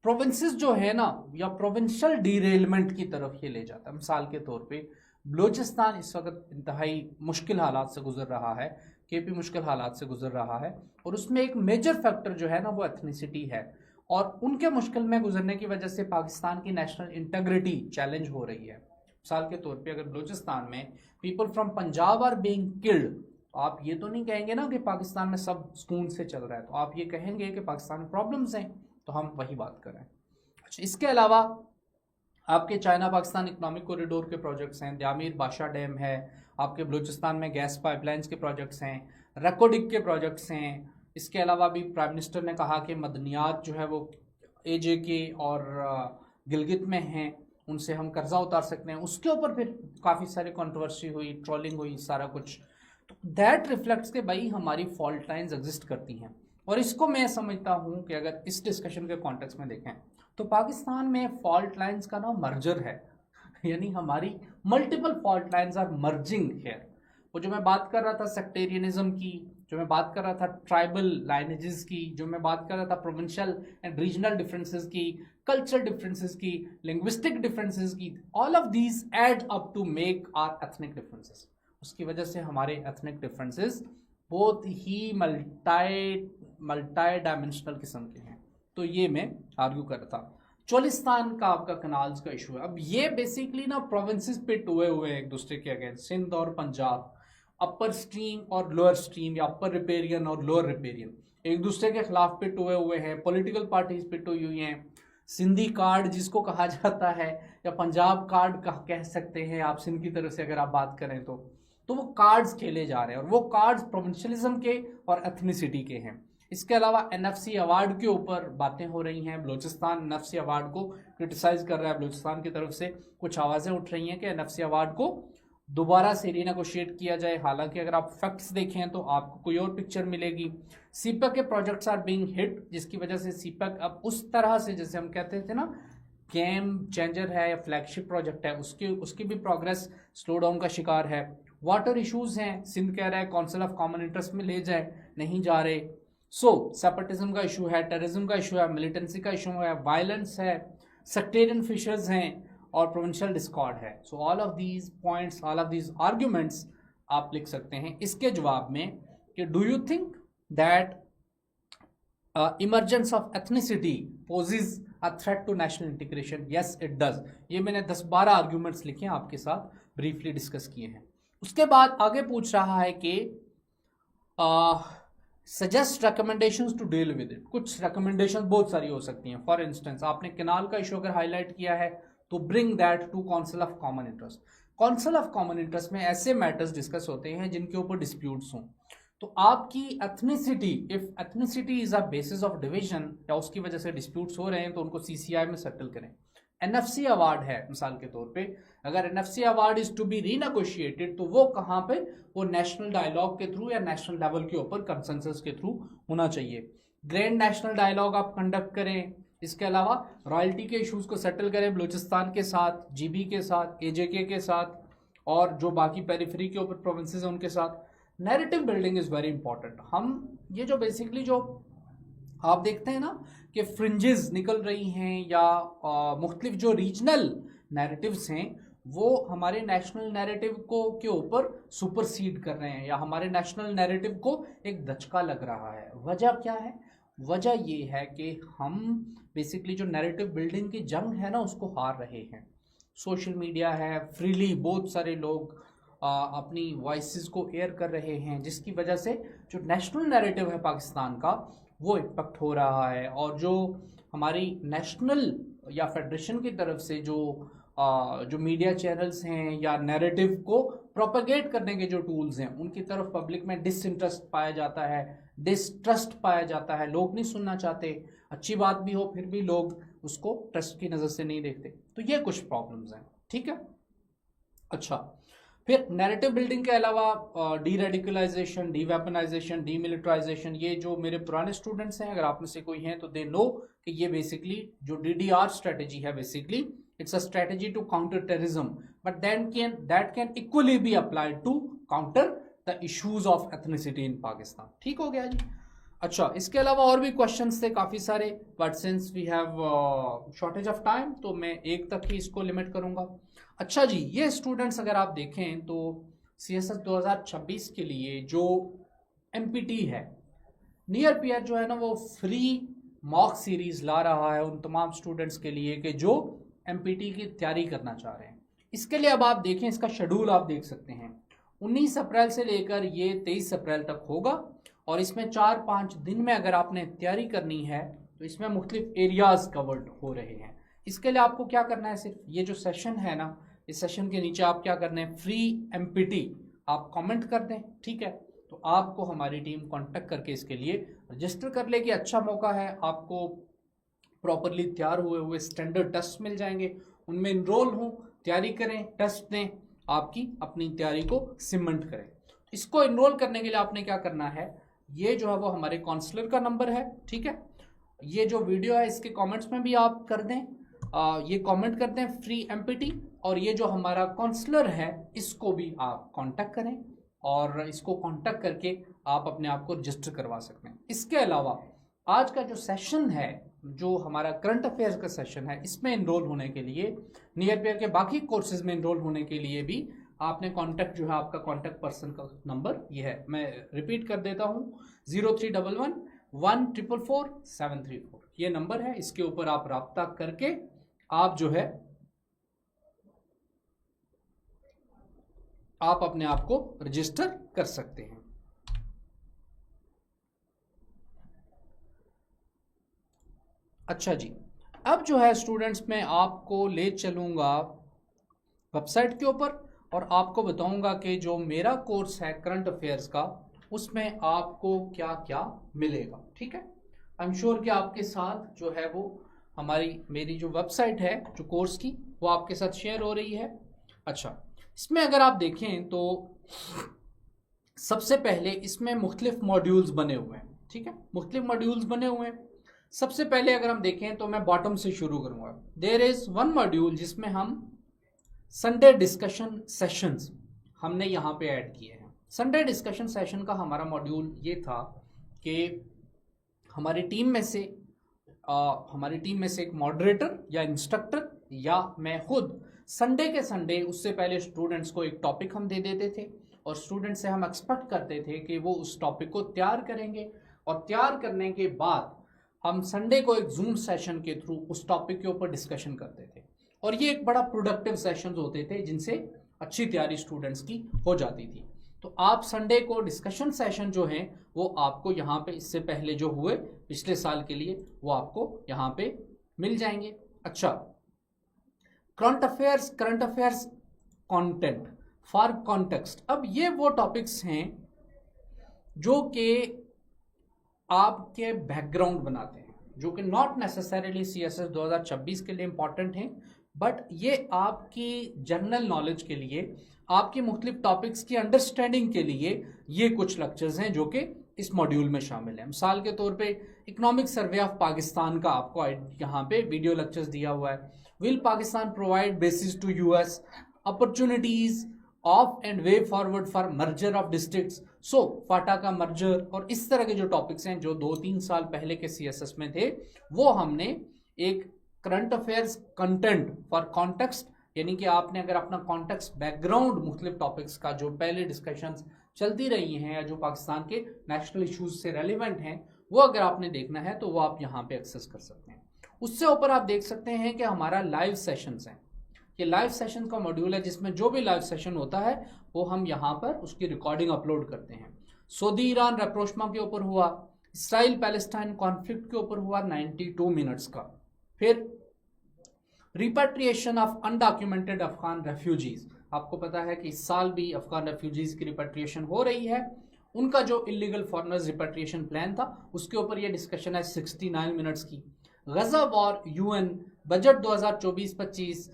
प्रोविंसेस जो है ना या प्रोविंशियल डीरेलमेंट की तरफ ये ले जाता है। मिसाल के तौर पे बलूचिस्तान इस वक्त इंतहाई मुश्किल हालात से गुजर रहा है, केपी मुश्किल हालात से गुजर रहा है और उसमें एक मेजर फैक्टर जो है ना वो एथनिसिटी है और उनके मुश्किल में गुजरने की वजह से पाकिस्तान की नेशनल इंटेग्रिटी चैलेंज हो रही है। मिसाल के तौर पे अगर बलूचिस्तान में people from Punjab are being killed, आप ये तो नहीं कहेंगे ना कि पाकिस्तान में सब सुकून से चल रहा है, तो आप ये कहेंगे कि पाकिस्तान में प्रॉब्लम्स हैं, तो हम वही बात करें। अच्छा, इसके अलावा आपके चाइना पाकिस्तान इकोनॉमिक कॉरिडोर के प्रोजेक्ट्स हैं, द्यामीर बादशाह डैम है, आपके बलूचिस्तान में गैस पाइपलाइंस के प्रोजेक्ट्स हैं, रेकोडिक के प्रोजेक्ट्स हैं। इसके अलावा भी प्राइम मिनिस्टर ने कहा कि मदनियात जो है वो AJK और गिलगित में हैं, उनसे हम कर्जा उतार सकते हैं। उसके ऊपर फिर काफ़ी सारी कंट्रोवर्सी हुई, ट्रोलिंग हुई, सारा कुछ। तो दैट रिफ्लेक्ट्स के भाई हमारी फॉल्ट लाइंस एग्जिस्ट करती हैं और इसको मैं समझता हूँ कि अगर इस डिस्कशन के कॉन्टेक्स्ट में देखें तो पाकिस्तान में फॉल्ट लाइंस का ना मर्जर है, यानी हमारी multiple fault lines are merging here. वो जो मैं बात कर रहा था सेक्टेरियनिज्म की, जो मैं बात कर रहा था ट्राइबल लाइनेजेस की, जो मैं बात कर रहा था प्रोविंशियल एंड रीजनल डिफरेंसेस की, कल्चरल डिफरेंसेस की, लिंग्विस्टिक डिफरेंसेस की, all of these add up to make our ethnic differences. उसकी वजह से हमारे एथनिक डिफरेंसेस बहुत ही मल्टी डायमेंशनल किस्म के हैं। तो ये मैं आर्ग्यू कर रहा था। चोलिस्तान का आपका कनाल्स का इशू है। अब ये बेसिकली ना प्रोविंसेस पिट हुए हैं एक दूसरे के अगेंस्ट, सिंध और पंजाब, अपर स्ट्रीम और लोअर स्ट्रीम या अपर रिपेरियन और लोअर रिपेरियन एक दूसरे के खिलाफ पिट हुए हैं। पॉलिटिकल पार्टीज पिट हुई हैं। सिंधी कार्ड जिसको कहा जाता है या पंजाब कार्ड कह सकते हैं आप, सिंध की तरफ से अगर आप बात करें तो वो कार्ड्स खेले जा रहे हैं और वो कार्ड्स प्रोविंशियलिज्म के और एथनिसिटी के हैं। इसके अलावा NFC अवार्ड के ऊपर बातें हो रही हैं। बलूचिस्तान NFC अवार्ड को क्रिटिसाइज कर रहा है। बलूचिस्तान की तरफ से कुछ आवाज़ें उठ रही हैं कि NFC अवार्ड को दोबारा से रीनेगोशिएट किया जाए। हालांकि अगर आप फैक्ट्स देखें तो आपको कोई और पिक्चर मिलेगी। CPEC के प्रोजेक्ट्स आर बीइंग हिट, जिसकी वजह से CPEC अब उस तरह से, जैसे हम कहते थे ना गेम चेंजर है या फ्लैगशिप प्रोजेक्ट है, उसकी भी प्रोग्रेस स्लो डाउन का शिकार है। वाटर इश्यूज़ हैं, सिंध कह रहा है काउंसिल ऑफ कॉमन इंटरेस्ट में ले जाए, नहीं जा रहे। सेपरेटिज्म का इशू है, टेररिज्म का इशू है, मिलिटेंसी का इशू है, वायलेंस है, सेक्टेरियन फिशर्स हैं और प्रोविंशियल डिस्कॉर्ड है. So all of these points, all of these arguments आप लिख सकते हैं इसके जवाब में कि do you think that emergence of ethnicity poses a threat to national integration? Yes it does. ये मैंने 10-12 आर्ग्यूमेंट्स लिखे हैं, आपके साथ ब्रीफली डिस्कस किए हैं. उसके बाद आगे पूछ रहा है कि suggest recommendations to deal with it. कुछ रिकमेंडेशन बहुत सारी हो सकती हैं. फॉर इंस्टेंस आपने कैनाल का इशू अगर हाईलाइट किया है तो bring that to council of common interest. Council of common interest में ऐसे मैटर्स डिस्कस होते हैं जिनके ऊपर डिस्प्यूट्स हों. तो आपकी ethnicity, if ethnicity is a basis of division या उसकी वजह से डिस्प्यूट्स हो रहे हैं तो उनको सीसीआई में सेटल करें. एनएफसी अवार्ड है मिसाल के तौर पे, अगर NFC award is to be renegotiated तो वो कहाँ पे, वो नेशनल डायलॉग के थ्रू या नेशनल लेवल के ऊपर कंसेंसस के थ्रू होना चाहिए. ग्रैंड नेशनल डायलॉग आप कंडक्ट करें. इसके अलावा रॉयल्टी के इश्यूज को सेटल करें बलूचिस्तान के साथ, जीबी के साथ, एजेके के साथ और जो बाकी पेरिफेरी के ऊपर प्रोविंसेस हैं उनके साथ. Narrative building is very important. हम ये जो बेसिकली जो आप देखते हैं ना कि फ्रिंजेस निकल रही हैं या मुख्तलिफ जो रीजनल नैरेटिव्स हैं वो हमारे नेशनल नैरेटिव को के ऊपर सुपरसीड कर रहे हैं या हमारे नेशनल नैरेटिव को एक धचका लग रहा है. वजह क्या है? वजह ये है कि हम बेसिकली जो नैरेटिव बिल्डिंग की जंग है ना उसको हार रहे हैं. सोशल मीडिया है, फ्रीली बहुत सारे लोग अपनी वॉइसेस को एयर कर रहे हैं जिसकी वजह से जो नेशनल नैरेटिव है पाकिस्तान का वो इम्पैक्ट हो रहा है. और जो हमारी नेशनल या फेडरेशन की तरफ से जो मीडिया चैनल्स हैं या नैरेटिव को प्रोपेगेट करने के जो टूल्स हैं उनकी तरफ पब्लिक में डिसइंटरेस्ट पाया जाता है, डिसट्रस्ट पाया जाता है. लोग नहीं सुनना चाहते, अच्छी बात भी हो फिर भी लोग उसको ट्रस्ट की नज़र से नहीं देखते. तो ये कुछ प्रॉब्लम्स हैं. ठीक है. अच्छा, फिर नैरेटिव बिल्डिंग के अलावा deradicalisation, deweaponisation, demilitarisation, ये जो मेरे पुराने स्टूडेंट्स हैं अगर आप में से कोई हैं तो दे नो कि ये बेसिकली जो DDR स्ट्रेटेजी है basically it's a strategy to counter terrorism but that can equally be applied to counter the issues of ethnicity in Pakistan. ठीक हो गया जी. अच्छा, इसके अलावा और भी क्वेश्चंस थे काफ़ी सारे but since we have shortage of time तो मैं एक तक ही इसको लिमिट करूंगा. अच्छा जी, ये स्टूडेंट्स अगर आप देखें तो CSS 2026 के लिए जो MPT है नियर पीयर जो है ना वो फ्री मॉक सीरीज ला रहा है उन तमाम स्टूडेंट्स के लिए कि जो MPT की तैयारी करना चाह रहे हैं. इसके लिए अब आप देखें, इसका शेड्यूल आप देख सकते हैं. 19 अप्रैल से लेकर ये 23 अप्रैल तक होगा और इसमें 4-5 दिन में अगर आपने तैयारी करनी है तो इसमें मुख्तलिफ एरियाज कवर्ड हो रहे हैं. इसके लिए आपको क्या करना है, सिर्फ ये जो सेशन है ना इस सेशन के नीचे आप क्या करना है, फ्री MPT आप कमेंट कर दें. ठीक है, तो आपको हमारी टीम कांटेक्ट करके इसके लिए रजिस्टर कर लेगी. अच्छा मौका है, आपको प्रॉपरली तैयार हुए हुए स्टैंडर्ड टेस्ट मिल जाएंगे, उनमें इनरोल हों, तैयारी करें, टेस्ट दें, आपकी अपनी तैयारी को सीमेंट करें. इसको इनरोल करने के लिए आपने क्या करना है, ये जो है वो हमारे काउंसलर का नंबर है. ठीक है, ये जो वीडियो है इसके कमेंट्स में भी आप कर दें, ये कमेंट करते हैं फ्री MPT और ये जो हमारा काउंसलर है इसको भी आप कांटेक्ट करें और इसको कांटेक्ट करके आप अपने आप को रजिस्टर करवा सकते हैं. इसके अलावा आज का जो सेशन है जो हमारा करंट अफेयर्स का सेशन है इसमें इनरोल होने के लिए, नियर पेयर के बाकी कोर्सेज में इनरोल होने के लिए भी आपने कांटेक्ट जो है आपका कांटेक्ट पर्सन का नंबर ये है, मैं रिपीट कर देता हूँ 0311 144 734 ये नंबर है. इसके ऊपर आप राब्ता करके आप जो है आप अपने आप को रजिस्टर कर सकते हैं. अच्छा जी, अब जो है स्टूडेंट्स मैं आपको ले चलूंगा वेबसाइट के ऊपर और आपको बताऊंगा कि जो मेरा कोर्स है करंट अफेयर्स का उसमें आपको क्या क्या मिलेगा. ठीक है, आई एम श्योर कि आपके साथ जो है वो मेरी जो वेबसाइट है जो कोर्स की वो आपके साथ शेयर हो रही है. अच्छा, इसमें अगर आप देखें तो सबसे पहले इसमें मुख्तलिफ मॉड्यूल्स बने हुए हैं. ठीक है, मुख्तलिफ मॉड्यूल्स बने हुए हैं. सबसे पहले अगर हम देखें तो मैं बॉटम से शुरू करूंगा. देयर इज वन मॉड्यूल जिसमें हम संडे डिस्कशन सेशंस हमने यहाँ पे ऐड किए हैं. संडे डिस्कशन सेशन का हमारा मॉड्यूल ये था कि हमारी टीम में से एक मॉडरेटर या इंस्ट्रक्टर या मैं खुद संडे के संडे उससे पहले स्टूडेंट्स को एक टॉपिक हम दे देते थे और स्टूडेंट से हम एक्सपेक्ट करते थे कि वो उस टॉपिक को तैयार करेंगे और तैयार करने के बाद हम संडे को एक जूम सेशन के थ्रू उस टॉपिक के ऊपर डिस्कशन करते थे और ये एक बड़ा प्रोडक्टिव सेशंस होते थे जिनसे अच्छी तैयारी स्टूडेंट्स की हो जाती थी। तो आप संडे को डिस्कशन सेशन जो हैं वो आपको यहाँ पे इससे पहले जो हुए पिछले साल के लिए वो आपको यहाँ पे मिल जाएंगे। अच्छा, current affairs content for context. अब ये वो टॉपिक्स हैं जो कि आपके बैकग्राउंड बनाते हैं, जो कि नॉट नेसेसरीली CSS 2026 के लिए इंपॉर्टेंट हैं, बट ये आपकी जनरल नॉलेज के लिए, आपकी मुख्तलिफ टॉपिक्स की अंडरस्टैंडिंग के लिए ये कुछ लेक्चर्स हैं जो कि इस मॉड्यूल में शामिल हैं। मिसाल के तौर पे इकोनॉमिक सर्वे ऑफ पाकिस्तान का आपको यहाँ पे वीडियो लेक्चर्स दिया हुआ है। Will Pakistan provide basis to US opportunities of and way forward for merger of districts, so FATA का मर्जर और इस तरह के जो टॉपिक्स हैं जो 2-3 साल पहले के CSS में थे वो हमने एक current affairs content for context, यानी कि आपने अगर अपना कॉन्टेक्स्ट बैकग्राउंड मुख्तलिफ टॉपिक्स का जो पहले डिस्कशंस चलती रही हैं या जो पाकिस्तान के नेशनल इश्यूज से रेलिवेंट हैं वो अगर आपने देखना है तो वो आप यहाँ पे एक्सेस कर सकते हैं। उससे ऊपर आप देख सकते हैं कि हमारा लाइव सेशंस हैं। ये लाइव सेशन का मॉड्यूल है जिसमें जो भी लाइव सेशन होता है वो हम यहाँ पर उसकी रिकॉर्डिंग अपलोड करते हैं। सऊदी ईरान रेप्रोशमा के ऊपर हुआ, इसराइल पैलेस्टाइन कॉन्फ्लिक्ट के ऊपर हुआ 92 मिनट्स का। फिर repatriation of undocumented Afghan refugees, आपको पता है कि इस साल भी अफगान रेफ्यूजीज की रिपेट्रिएशन हो रही है। उनका जो इलीगल फॉरेनर्स रिपेट्रिएशन प्लान था उसके ऊपर ये डिस्कशन है 69 मिनट्स की। Gaza war UN budget 2024-25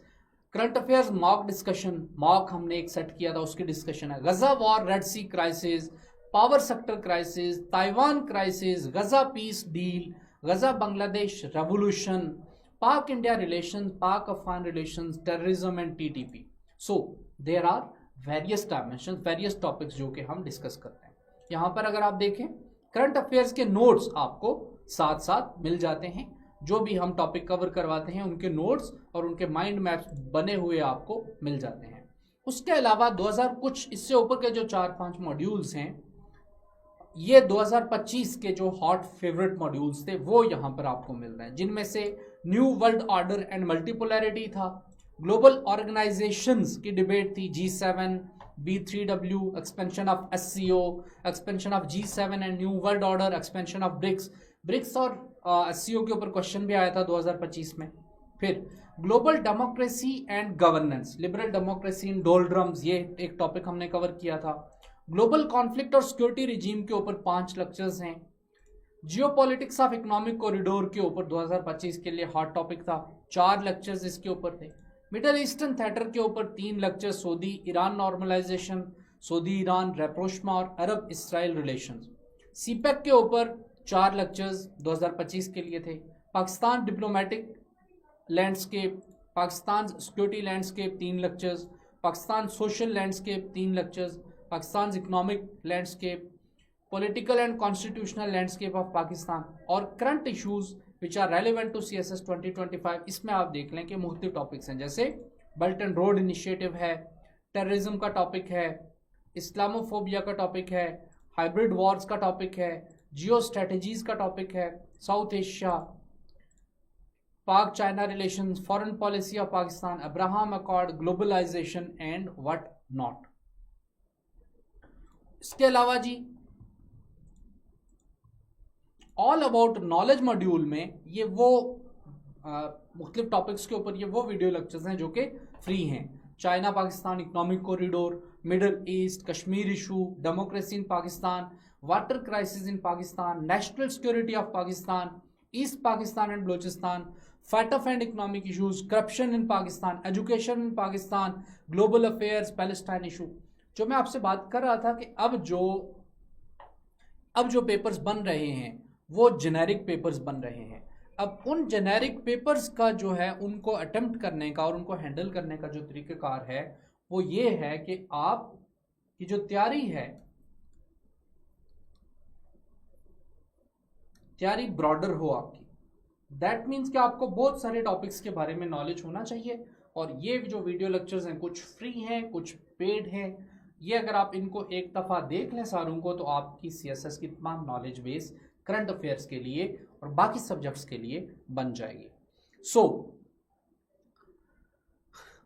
current affairs mock discussion, mock हमने एक सेट किया था उसकी डिस्कशन है। Gaza war, Red Sea crisis, power sector crisis, Taiwan crisis, Gaza peace deal, Gaza Bangladesh revolution, Pak India relation, Pak Afghan relation, terrorism and TTP। So there are various dimension, various topics जो कि हम discuss करते हैं। यहाँ पर अगर आप देखें करंट अफेयर्स के नोट्स आपको साथ साथ मिल जाते हैं, जो भी हम टॉपिक कवर करवाते हैं उनके नोट्स और उनके माइंड मैप्स बने हुए आपको मिल जाते हैं। उसके अलावा 2000 कुछ इससे ऊपर के जो 4-5 मॉड्यूल्स हैं ये 2025 के जो हॉट फेवरेट मॉड्यूल्स थे वो यहाँ पर आपको मिल रहे हैं, जिनमें से new world order and multipolarity था, ग्लोबल ऑर्गेनाइजेशंस की डिबेट थी, G7, B3W, expansion of SCO, expansion of G7 and new world order, expansion of BRICS और SCO के ऊपर क्वेश्चन भी आया था 2025 में। फिर global democracy and governance, liberal democracy in डोलड्रम्स, ये एक टॉपिक हमने कवर किया था। ग्लोबल कॉन्फ्लिक्ट और सिक्योरिटी रिजीम के ऊपर 5 लेक्चर्स हैं। जियोपॉलिटिक्स ऑफ इकोनॉमिक कॉरिडोर के ऊपर 2025 के लिए हॉट टॉपिक था, 4 लेक्चर्स इसके ऊपर थे। मिडल ईस्टर्न थिएटर के ऊपर 3 lecture, Saudi Iran normalisation, Saudi Iran rapprochement और अरब इसराइल रिलेशंस। CPEC के ऊपर 4 लेक्चर्स 2025 के लिए थे। Pakistan diplomatic landscape, Pakistan security landscape 3 lectures, Pakistan social landscape 3 lectures, Pakistan economic landscape, political and constitutional landscape of Pakistan और current issues which are relevant to CSS 2025। इसमें आप देख लें कि मुख्तलिफ टॉपिक्स हैं, जैसे बेल्ट एंड रोड इनिशिएटिव है, टेररिज्म का टॉपिक है, इस्लामोफोबिया का टॉपिक है, हाइब्रिड वॉर्स का टॉपिक है, जियो स्ट्रेटजीज का टॉपिक है, South Asia, Pak China relations, foreign policy of Pakistan, Abraham Accord, globalisation and what not. इसके अलावा जी ऑल अबाउट नॉलेज मॉड्यूल में ये वो मुख्तलिफ टॉपिक्स के ऊपर ये वो वीडियो लेक्चर्स हैं जो कि फ्री हैं। China Pakistan economic corridor, middle east, Kashmir issue, democracy in Pakistan, water crisis in Pakistan, national security of Pakistan, east Pakistan and Balochistan, FATF and economic issues, corruption in Pakistan, education in Pakistan, global affairs, Palestine issue. जो मैं आपसे बात कर रहा था कि अब जो पेपर्स बन रहे हैं वो जेनेरिक पेपर्स बन रहे हैं। अब उन जेनेरिक पेपर्स का जो है उनको अटेम्प्ट करने का और उनको हैंडल करने का जो तरीक़ाकार है वो ये है कि आप की जो तैयारी है तैयारी ब्रॉडर हो आपकी। दैट मीन्स कि आपको बहुत सारे टॉपिक्स के बारे में नॉलेज होना चाहिए। और ये जो वीडियो लेक्चर्स हैं कुछ फ्री हैं कुछ पेड हैं। ये अगर आप इनको एक दफ़ा देख लें सारों को तो आपकी सीएसएस की तमाम नॉलेज बेस करंट अफेयर्स के लिए और बाकी सब्जेक्ट्स के लिए बन जाएगी। सो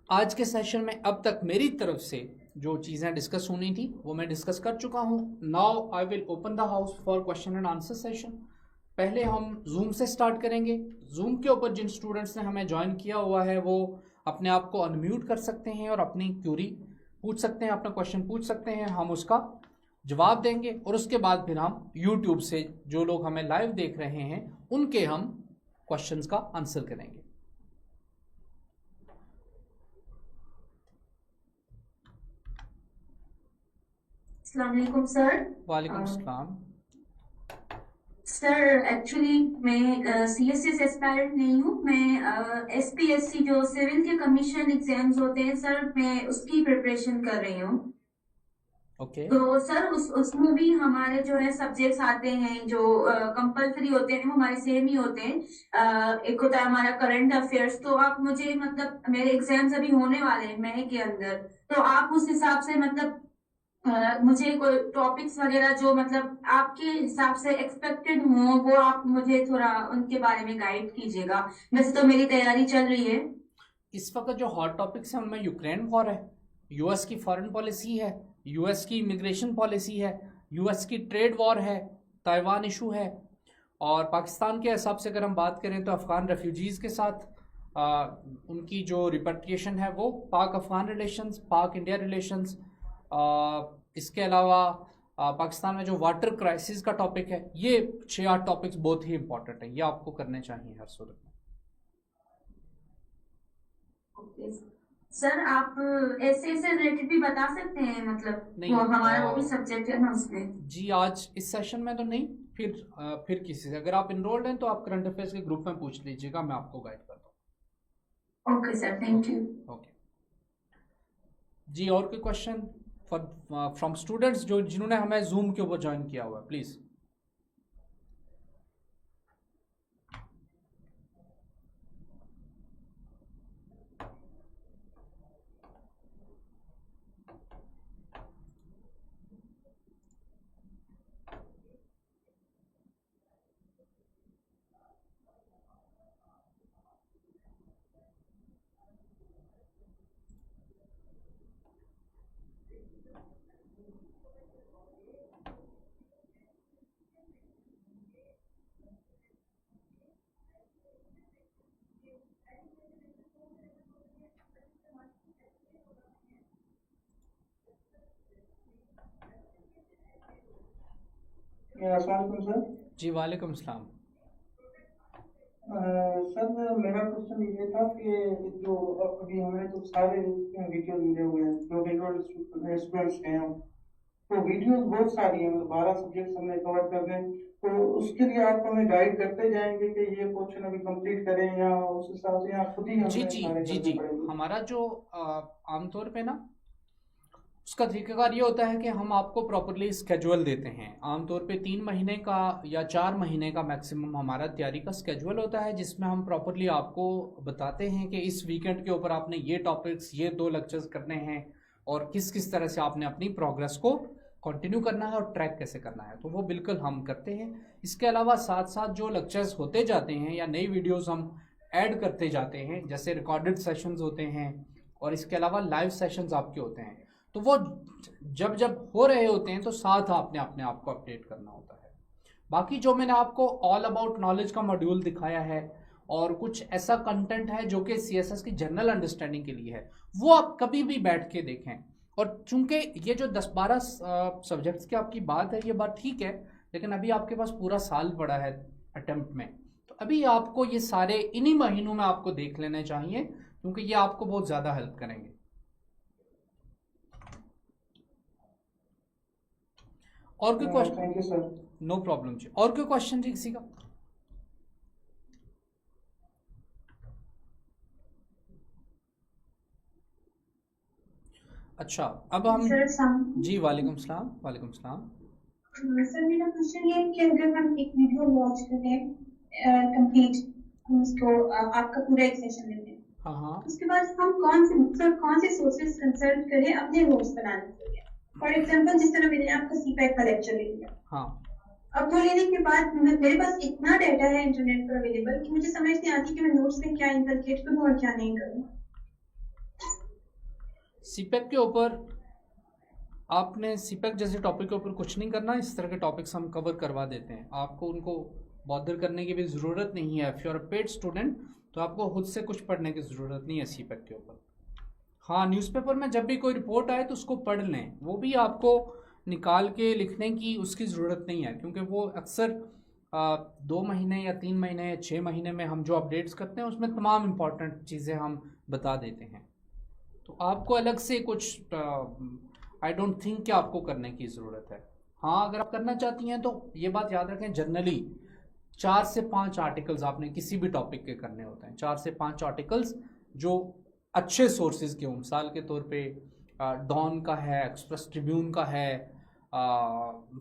आज के सेशन में अब तक मेरी तरफ से जो चीज़ें डिस्कस होनी थी वो मैं डिस्कस कर चुका हूँ। Now I will open the house for question and answer session. पहले हम जूम से स्टार्ट करेंगे। जूम के ऊपर जिन स्टूडेंट्स ने हमें ज्वाइन किया हुआ है वो अपने आप को अनम्यूट कर सकते हैं और अपनी क्यूरी पूछ सकते हैं, अपना क्वेश्चन पूछ सकते हैं, हम उसका जवाब देंगे। और उसके बाद फिर हम यूट्यूब से जो लोग हमें लाइव देख रहे हैं उनके हम क्वेश्चंस का आंसर करेंगे। अस्सलाम वालेकुम सर। वालेकुम सलाम। सर एक्चुअली मैं सीएसएस एस्पायरेंट नहीं हूँ, मैं एसपीएससी जो सिविल के कमीशन एग्जाम्स होते हैं सर, मैं उसकी प्रिपरेशन कर रही हूँ। ओके तो सर उसमें भी हमारे जो है सब्जेक्ट्स आते हैं जो कंपलसरी होते हैं, वो हमारे सेम ही होते हैं। एक होता है हमारा करंट अफेयर्स। तो आप मुझे मतलब मेरे एग्जाम्स अभी होने वाले हैं मई के अंदर, तो आप उस हिसाब से मतलब मुझे कोई टॉपिक्स वगैरह जो मतलब आपके हिसाब से एक्सपेक्टेड हो वो आप मुझे थोड़ा उनके बारे में गाइड कीजिएगा। वैसे तो मेरी तैयारी चल रही है। इस वक्त जो हॉट टॉपिक्स हैं उनमें यूक्रेन वॉर है, यूएस की फॉरेन पॉलिसी है, यूएस की इमिग्रेशन पॉलिसी है, यूएस की ट्रेड वॉर है, ताइवान इशू है। और पाकिस्तान के हिसाब से अगर हम बात करें तो अफ़गान रेफ्यूजीज़ के साथ उनकी जो रिपेट्रिएशन है वो, पाक अफ़गान रिलेशंस, पाक इंडिया रिलेशंस। इसके अलावा पाकिस्तान में जो वाटर क्राइसिस का टॉपिक है, ये 6-8 टॉपिक्स बहुत ही इंपॉर्टेंट है, ये आपको करने चाहिए हर सूरत में। सर आप ऐसे से रिलेटेड भी बता सकते हैं, मतलब नहीं, वो हमारा वो भी सब्जेक्ट है ना उसमें। जी आज इस सेशन में तो नहीं, फिर किसी से अगर आप इनरोल्ड हैं तो आप करंट अफेयर्स के ग्रुप में पूछ लीजिएगा, मैं आपको गाइड करता हूँ। Okay sir, thank you. Okay जी, और कोई क्वेश्चन फ्रॉम स्टूडेंट्स जो जिन्होंने हमें जूम के ऊपर ज्वाइन किया हुआ है, प्लीज़। अस्सलाम वालेकुम सर। जी वालेकुम सलाम। सर मेरा क्वेश्चन ये था कि जो अभी हमें तो सारे वीडियो मिले हुए हैं जो विजुअल स्टूडेंट्स हैं हम, तो वीडियोस बहुत सारी हैं, मतलब 12 सब्जेक्ट्स हमने कवर करने हैं। तो उसके लिए आप हमें गाइड करते जाएंगे कि ये क्वेश्चन अभी कंप्लीट करें या उस हिसाब से या खुद ही जी हमें जी सारे जी करने जी, पड़ेंगे? हमारा जो आमतौर पे ना उसका तरीकाकार ये होता है कि हम आपको प्रॉपरली स्केजुअल देते हैं। आमतौर पे 3 महीने का या 4 महीने का मैक्सिमम हमारा तैयारी का स्केजुअल होता है, जिसमें हम प्रॉपरली आपको बताते हैं कि इस वीकेंड के ऊपर आपने ये टॉपिक्स, ये 2 लेक्चर्स करने हैं और किस किस तरह से आपने अपनी प्रोग्रेस को कंटिन्यू करना है और ट्रैक कैसे करना है, तो वो बिल्कुल हम करते हैं। इसके अलावा साथ साथ जो लेक्चर्स होते जाते हैं या नई वीडियोज़ हम ऐड करते जाते हैं, जैसे रिकॉर्डेड सेशंस होते हैं और इसके अलावा लाइव सेशंस आपके होते हैं, तो वो जब जब हो रहे होते हैं तो साथ आपने अपने आप को अपडेट करना होता है। बाकी जो मैंने आपको ऑल अबाउट नॉलेज का मॉड्यूल दिखाया है और कुछ ऐसा कंटेंट है जो कि सीएसएस की जनरल अंडरस्टैंडिंग के लिए है, वो आप कभी भी बैठ के देखें। और चूंकि ये जो 10-12 सब्जेक्ट्स की आपकी बात है, ये बात ठीक है, लेकिन अभी आपके पास पूरा साल पड़ा है अटेम्प्ट में, तो अभी आपको ये सारे इन्हीं महीनों में आपको देख लेने चाहिए, क्योंकि ये आपको बहुत ज़्यादा हेल्प करेंगे। और कोई question? Thank you sir. No problem जी। और कोई क्वेश्चन जी किसी का? अच्छा, अब हम सर जी वालेकुम सलाम। वालेकुम सलाम। सर मेरा क्वेश्चन ये है कि अगर हम एक वीडियो वॉच करें कंप्लीट, हम उसको आपका पूरा एक सेशन लेते हैं, हाँ हाँ उसके बाद हम कौन से सोर्सेज कंसल्ट करें अपने नोट्स बनाने के लिए? फॉर एग्जांपल जिस तरह मैंने आपका सीपैक का लेक्चर ले लिया, हाँ। अब वो लेने के बाद मेरे पास इतना डाटा है इंटरनेट पर अवेलेबल कि मुझे समझ नहीं आती कि मैं नोट्स में क्या इनकलकेट करूं और क्या नहीं करूं। सीपैक के ऊपर आपने सीपैक जैसे टॉपिक के ऊपर कुछ नहीं करना, इस तरह के टॉपिक्स हम कवर करवा देते हैं, आपको उनको बॉदर करने की भी ज़रूरत नहीं है। If you are a paid student तो आपको खुद से कुछ पढ़ने की ज़रूरत नहीं है सीपैक के ऊपर। हाँ, न्यूज़पेपर में जब भी कोई रिपोर्ट आए तो उसको पढ़ लें, वो भी आपको निकाल के लिखने की उसकी ज़रूरत नहीं है, क्योंकि वो अक्सर 2 महीने या 3 महीने या 6 महीने में हम जो अपडेट्स करते हैं उसमें तमाम इम्पॉर्टेंट चीज़ें हम बता देते हैं। तो आपको अलग से कुछ आई डोंट थिंक कि आपको करने की ज़रूरत है। हाँ, अगर आप करना चाहती हैं तो ये बात याद रखें, जनरली 4 से 5 आर्टिकल्स आपने किसी भी टॉपिक के करने होते हैं। 4 से 5 आर्टिकल्स जो अच्छे सोर्सेज के हों, मिसाल के तौर पे डॉन का है, एक्सप्रेस ट्रिब्यून का है,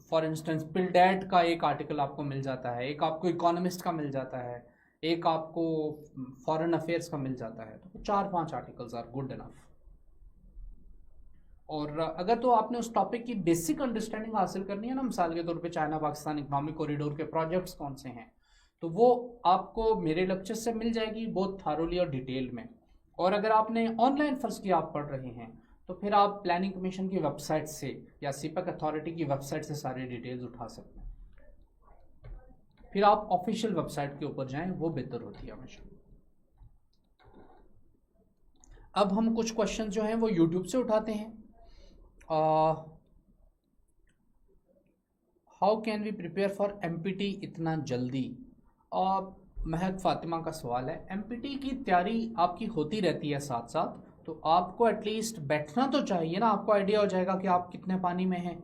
फॉर इंस्टेंस पिलडैट का एक आर्टिकल आपको मिल जाता है, एक आपको इकोनॉमिस्ट का मिल जाता है, एक आपको फॉरेन अफेयर्स का मिल जाता है। तो 4-5 आर्टिकल्स आर गुड इनफ। और अगर तो आपने उस टॉपिक की बेसिक अंडरस्टैंडिंग हासिल करनी है ना, मिसाल के तौर पे चाइना पाकिस्तान इकोनॉमिक कॉरिडोर के प्रोजेक्ट्स कौन से हैं, तो वो आपको मेरे लेक्चर से मिल जाएगी बहुत थारोली और डिटेल में। और अगर आपने ऑनलाइन फर्ज की आप पढ़ रहे हैं तो फिर आप प्लानिंग कमीशन की वेबसाइट से या सीपैक अथॉरिटी की वेबसाइट से सारी डिटेल्स उठा सकते हैं। फिर आप ऑफिशियल वेबसाइट के ऊपर जाएं, वो बेहतर होती है हमेशा। अब हम कुछ क्वेश्चन जो हैं वो यूट्यूब से उठाते हैं। How can we prepare for MPT इतना जल्दी? महक फातिमा का सवाल है। एमपीटी की तैयारी आपकी होती रहती है साथ साथ, तो आपको एटलीस्ट बैठना तो चाहिए ना, आपको आइडिया हो जाएगा कि आप कितने पानी में हैं।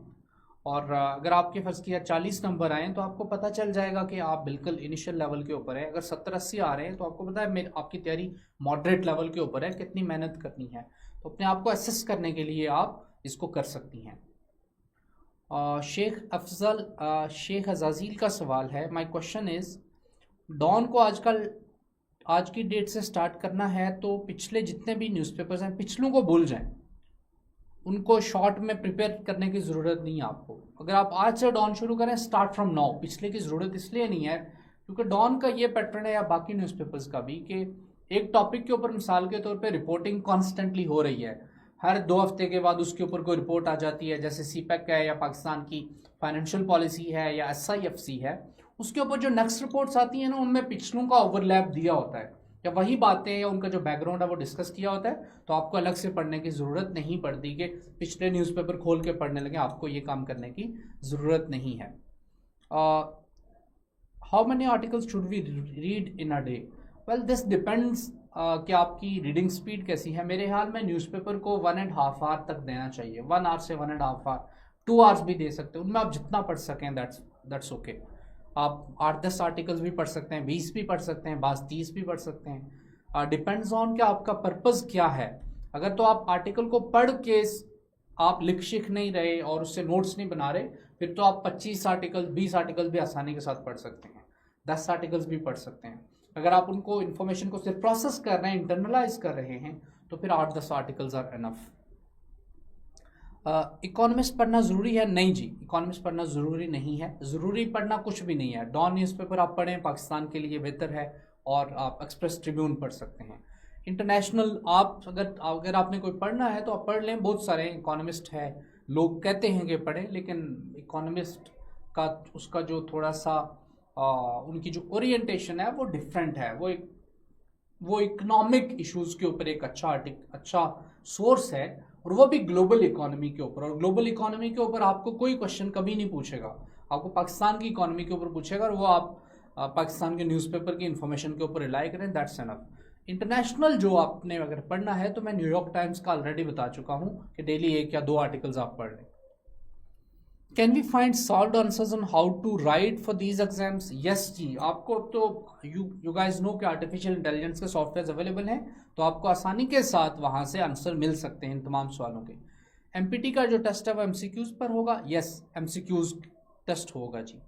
और अगर आपके फर्ज किया 40 नंबर आए तो आपको पता चल जाएगा कि आप बिल्कुल इनिशियल लेवल के ऊपर है। अगर 70-80 आ रहे हैं तो आपको पता है आपकी तैयारी मॉडरेट लेवल के ऊपर है, कितनी मेहनत करनी है। तो अपने आप को असेस करने के लिए आप इसको कर सकती हैं। शेख अजाजील का सवाल है, माय क्वेश्चन इज डॉन को आज की डेट से स्टार्ट करना है तो पिछले जितने भी न्यूज़पेपर्स हैं पिछलों को भूल जाएं, उनको शॉर्ट में प्रिपेयर करने की ज़रूरत नहीं है आपको। अगर आप आज से डॉन शुरू करें, स्टार्ट फ्रॉम नाउ, पिछले की ज़रूरत इसलिए नहीं है क्योंकि डॉन का ये पैटर्न है या बाकी न्यूज़पेपर्स का भी कि एक टॉपिक के ऊपर मिसाल के तौर पे रिपोर्टिंग कॉन्स्टेंटली हो रही है, हर 2 हफ्ते के बाद उसके ऊपर कोई रिपोर्ट आ जाती है, जैसे सीपैक है या पाकिस्तान की फाइनेंशियल पॉलिसी है या SIFC है, उसके ऊपर जो नेक्स्ट रिपोर्ट्स आती हैं ना उनमें पिछलों का ओवरलैप दिया होता है या वही बातें या उनका जो बैकग्राउंड है वो डिस्कस किया होता है। तो आपको अलग से पढ़ने की ज़रूरत नहीं पड़ती कि पिछले न्यूज़पेपर खोल के पढ़ने लगे, आपको ये काम करने की ज़रूरत नहीं है। How many articles should we read in a day? Well this depends कि आपकी रीडिंग स्पीड कैसी है। मेरे ख्याल में न्यूज़पेपर को 1.5 आवर तक देना चाहिए, 1 आवर से 1.5 आवर, 2 आवर्स भी दे सकते हैं, उनमें आप जितना पढ़ सकें दैट्स ओके। आप 8-10 आर्टिकल्स भी पढ़ सकते हैं, 20 भी पढ़ सकते हैं, 30 भी पढ़ सकते हैं। डिपेंड्स ऑन कि आपका पर्पज़ क्या है। अगर तो आप आर्टिकल को पढ़ के आप लिख शिख नहीं रहे और उससे नोट्स नहीं बना रहे, फिर तो आप 25 आर्टिकल 20 आर्टिकल भी आसानी के साथ पढ़ सकते हैं, 10 आर्टिकल्स भी पढ़ सकते हैं। अगर आप उनको इन्फॉर्मेशन को सिर्फ प्रोसेस कर रहे हैं, इंटरनलाइज कर रहे हैं, तो फिर 8-10 आर्टिकल्स आर इनफ। इकोनॉमिस्ट पढ़ना ज़रूरी है? नहीं जी, इकोनॉमिस्ट पढ़ना ज़रूरी नहीं है, ज़रूरी पढ़ना कुछ भी नहीं है। डॉन न्यूज़पेपर आप पढ़ें, पाकिस्तान के लिए बेहतर है, और आप एक्सप्रेस ट्रिब्यून पढ़ सकते हैं। इंटरनेशनल आप अगर आपने कोई पढ़ना है तो आप पढ़ लें, बहुत सारे इकोनॉमिस्ट है, लोग कहते हैं कि पढ़ें, लेकिन इकोनॉमिस्ट का उसका जो थोड़ा सा उनकी जो ओरिएंटेशन है वो डिफरेंट है। वो इकोनॉमिक इश्यूज़ के ऊपर एक अच्छा सोर्स है, और वो भी ग्लोबल इकोनॉमी के ऊपर। और ग्लोबल इकोनॉमी के ऊपर आपको कोई क्वेश्चन कभी नहीं पूछेगा, आपको पाकिस्तान की इकोनॉमी के ऊपर पूछेगा, और वो आप पाकिस्तान के न्यूज़पेपर की इन्फॉर्मेशन के ऊपर रिलाई करें, दैट्स इनफ। इंटरनेशनल जो आपने अगर पढ़ना है तो मैं न्यूयॉर्क टाइम्स का ऑलरेडी बता चुका हूँ कि डेली 1 या 2 आर्टिकल्स आप पढ़ लें। Can we find solved answers on how to write for these exams? Yes जी, आपको तो यू गाइज नो कि आर्टिफिशियल इंटेलिजेंस के सॉफ्टवेयर अवेलेबल हैं, तो आपको आसानी के साथ वहाँ से आंसर मिल सकते हैं इन तमाम सवालों के। एमपीटी का जो टेस्ट है वो MCQs पर होगा? यस, MCQs टेस्ट होगा जी।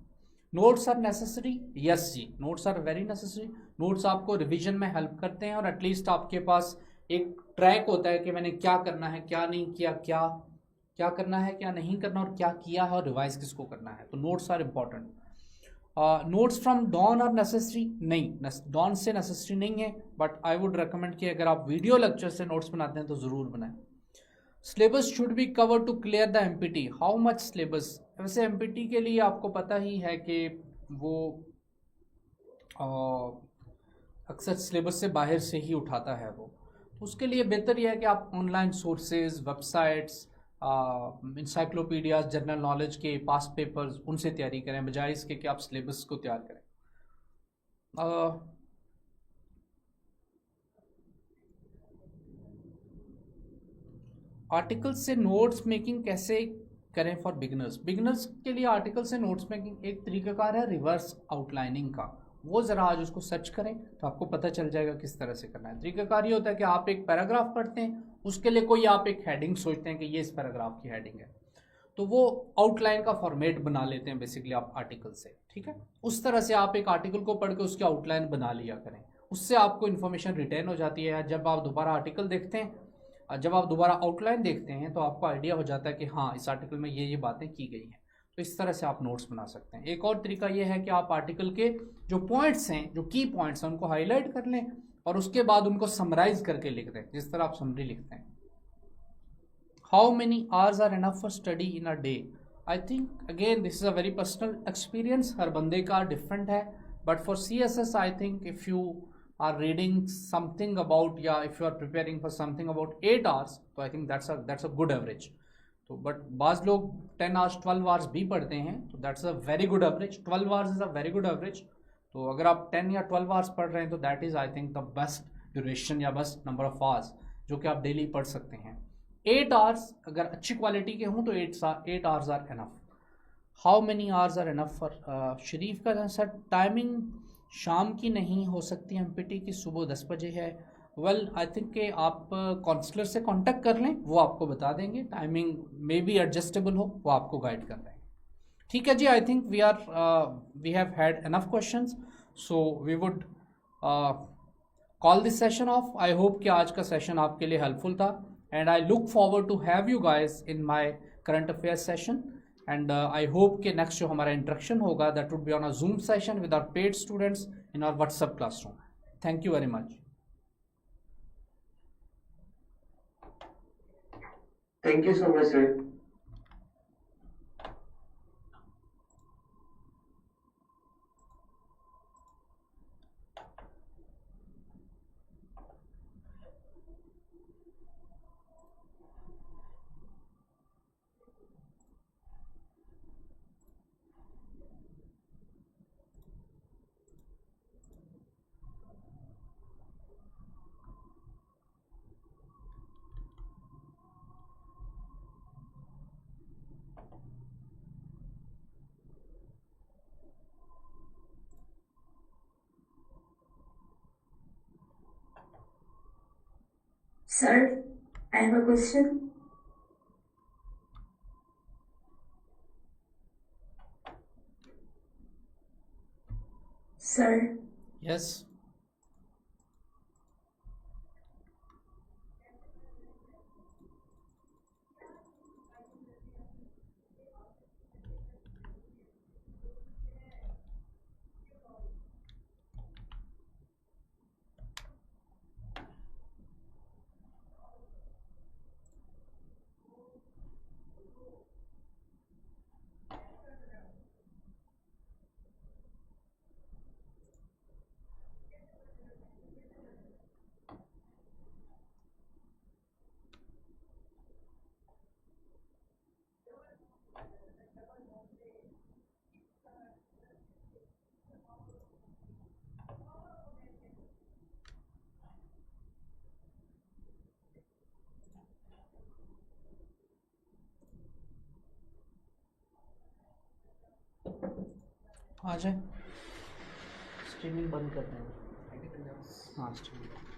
नोट्स आर नेसेसरी, यस जी, notes are very necessary. Notes आपको रिवीजन में हेल्प करते हैं और एटलीस्ट आपके पास एक ट्रैक होता है कि मैंने क्या करना है, क्या नहीं किया, क्या क्या करना है, क्या नहीं करना, और क्या किया है और रिवाइज किसको करना है। तो notes are important. Notes from Dawn are necessary, नहीं, डॉन से नेसेसरी नहीं है, बट आई वुड रिकमेंड कि अगर आप वीडियो लेक्चर से नोट्स बनाते हैं तो ज़रूर बनाएं। Syllabus should be cover to clear the MPT, how much syllabus. वैसे एमपीटी के लिए आपको पता ही है कि वो अक्सर सिलेबस से बाहर से ही उठाता है वो। उसके लिए बेहतर यह है कि आप online sources, websites, encyclopaedias, general knowledge के पास्ट पेपर्स, उनसे तैयारी करें बजाय इसके कि आप सिलेबस को तैयार करें। आर्टिकल से नोट्स मेकिंग कैसे करें फॉर बिगिनर्स। बिगिनर्स के लिए आर्टिकल से नोट्स मेकिंग एक तरीकाकार है रिवर्स आउटलाइनिंग का, वो ज़रा आज उसको सर्च करें तो आपको पता चल जाएगा किस तरह से करना है। तरीकाकार ये होता है कि आप एक पैराग्राफ पढ़ते हैं, उसके लिए कोई आप एक हेडिंग सोचते हैं कि ये इस पैराग्राफ की हेडिंग है, तो वो आउटलाइन का फॉर्मेट बना लेते हैं बेसिकली आप आर्टिकल से, ठीक है। उस तरह से आप एक आर्टिकल को पढ़ के उसकी आउटलाइन बना लिया करें, उससे आपको इन्फॉर्मेशन रिटेन हो जाती है। जब आप दोबारा आर्टिकल देखते हैं, जब आप दोबारा आउटलाइन देखते हैं तो आपको आइडिया हो जाता है कि हाँ इस आर्टिकल में ये बातें की गई हैं। तो इस तरह से आप नोट्स बना सकते हैं। एक और तरीका ये है कि आप आर्टिकल के जो पॉइंट्स हैं, जो की पॉइंट्स हैं, उनको हाईलाइट कर लें और उसके बाद उनको समराइज करके लिख दें, जिस तरह आप समरी लिखते हैं। How many hours are enough for study in a day. I think again this is a very personal experience, हर बंदे का डिफरेंट है, but for CSS I think if you are reading something about, if you are preparing for something about 8 hours, तो I think that's a good average। तो but बाज़ लोग 10 hours 12 hours भी पढ़ते हैं, तो that's a very good average। 12 hours is a very good average। तो अगर आप 10 या 12 hours पढ़ रहे हैं तो that is I think the best duration या best number of hours जो कि आप डेली पढ़ सकते हैं। 8 hours अगर अच्छी क्वालिटी के हों तो 8 hours are enough। How many hours are enough for शरीफ का सर टाइमिंग शाम की नहीं हो सकती, एमपीटी की सुबह 10 बजे है। वेल आई थिंक कि आप काउंसलर से कांटेक्ट कर लें, वो आपको बता देंगे, टाइमिंग मे बी एडजस्टेबल हो, वो आपको गाइड कर देंगे। ठीक है जी, I think we have had enough questions, so we would call this session off. I hope कि आज का सेशन आपके लिए हेल्पफुल था and I look forward to have you guys in my current affairs session. And I hope कि next जो हमारा interaction होगा that would be on a Zoom session with our paid students in our WhatsApp classroom. Thank you very much. Thank you so much, sir. Sir, I have a question. Sir, Yes. आ जाए, streaming बंद कर दें। हाँ streaming.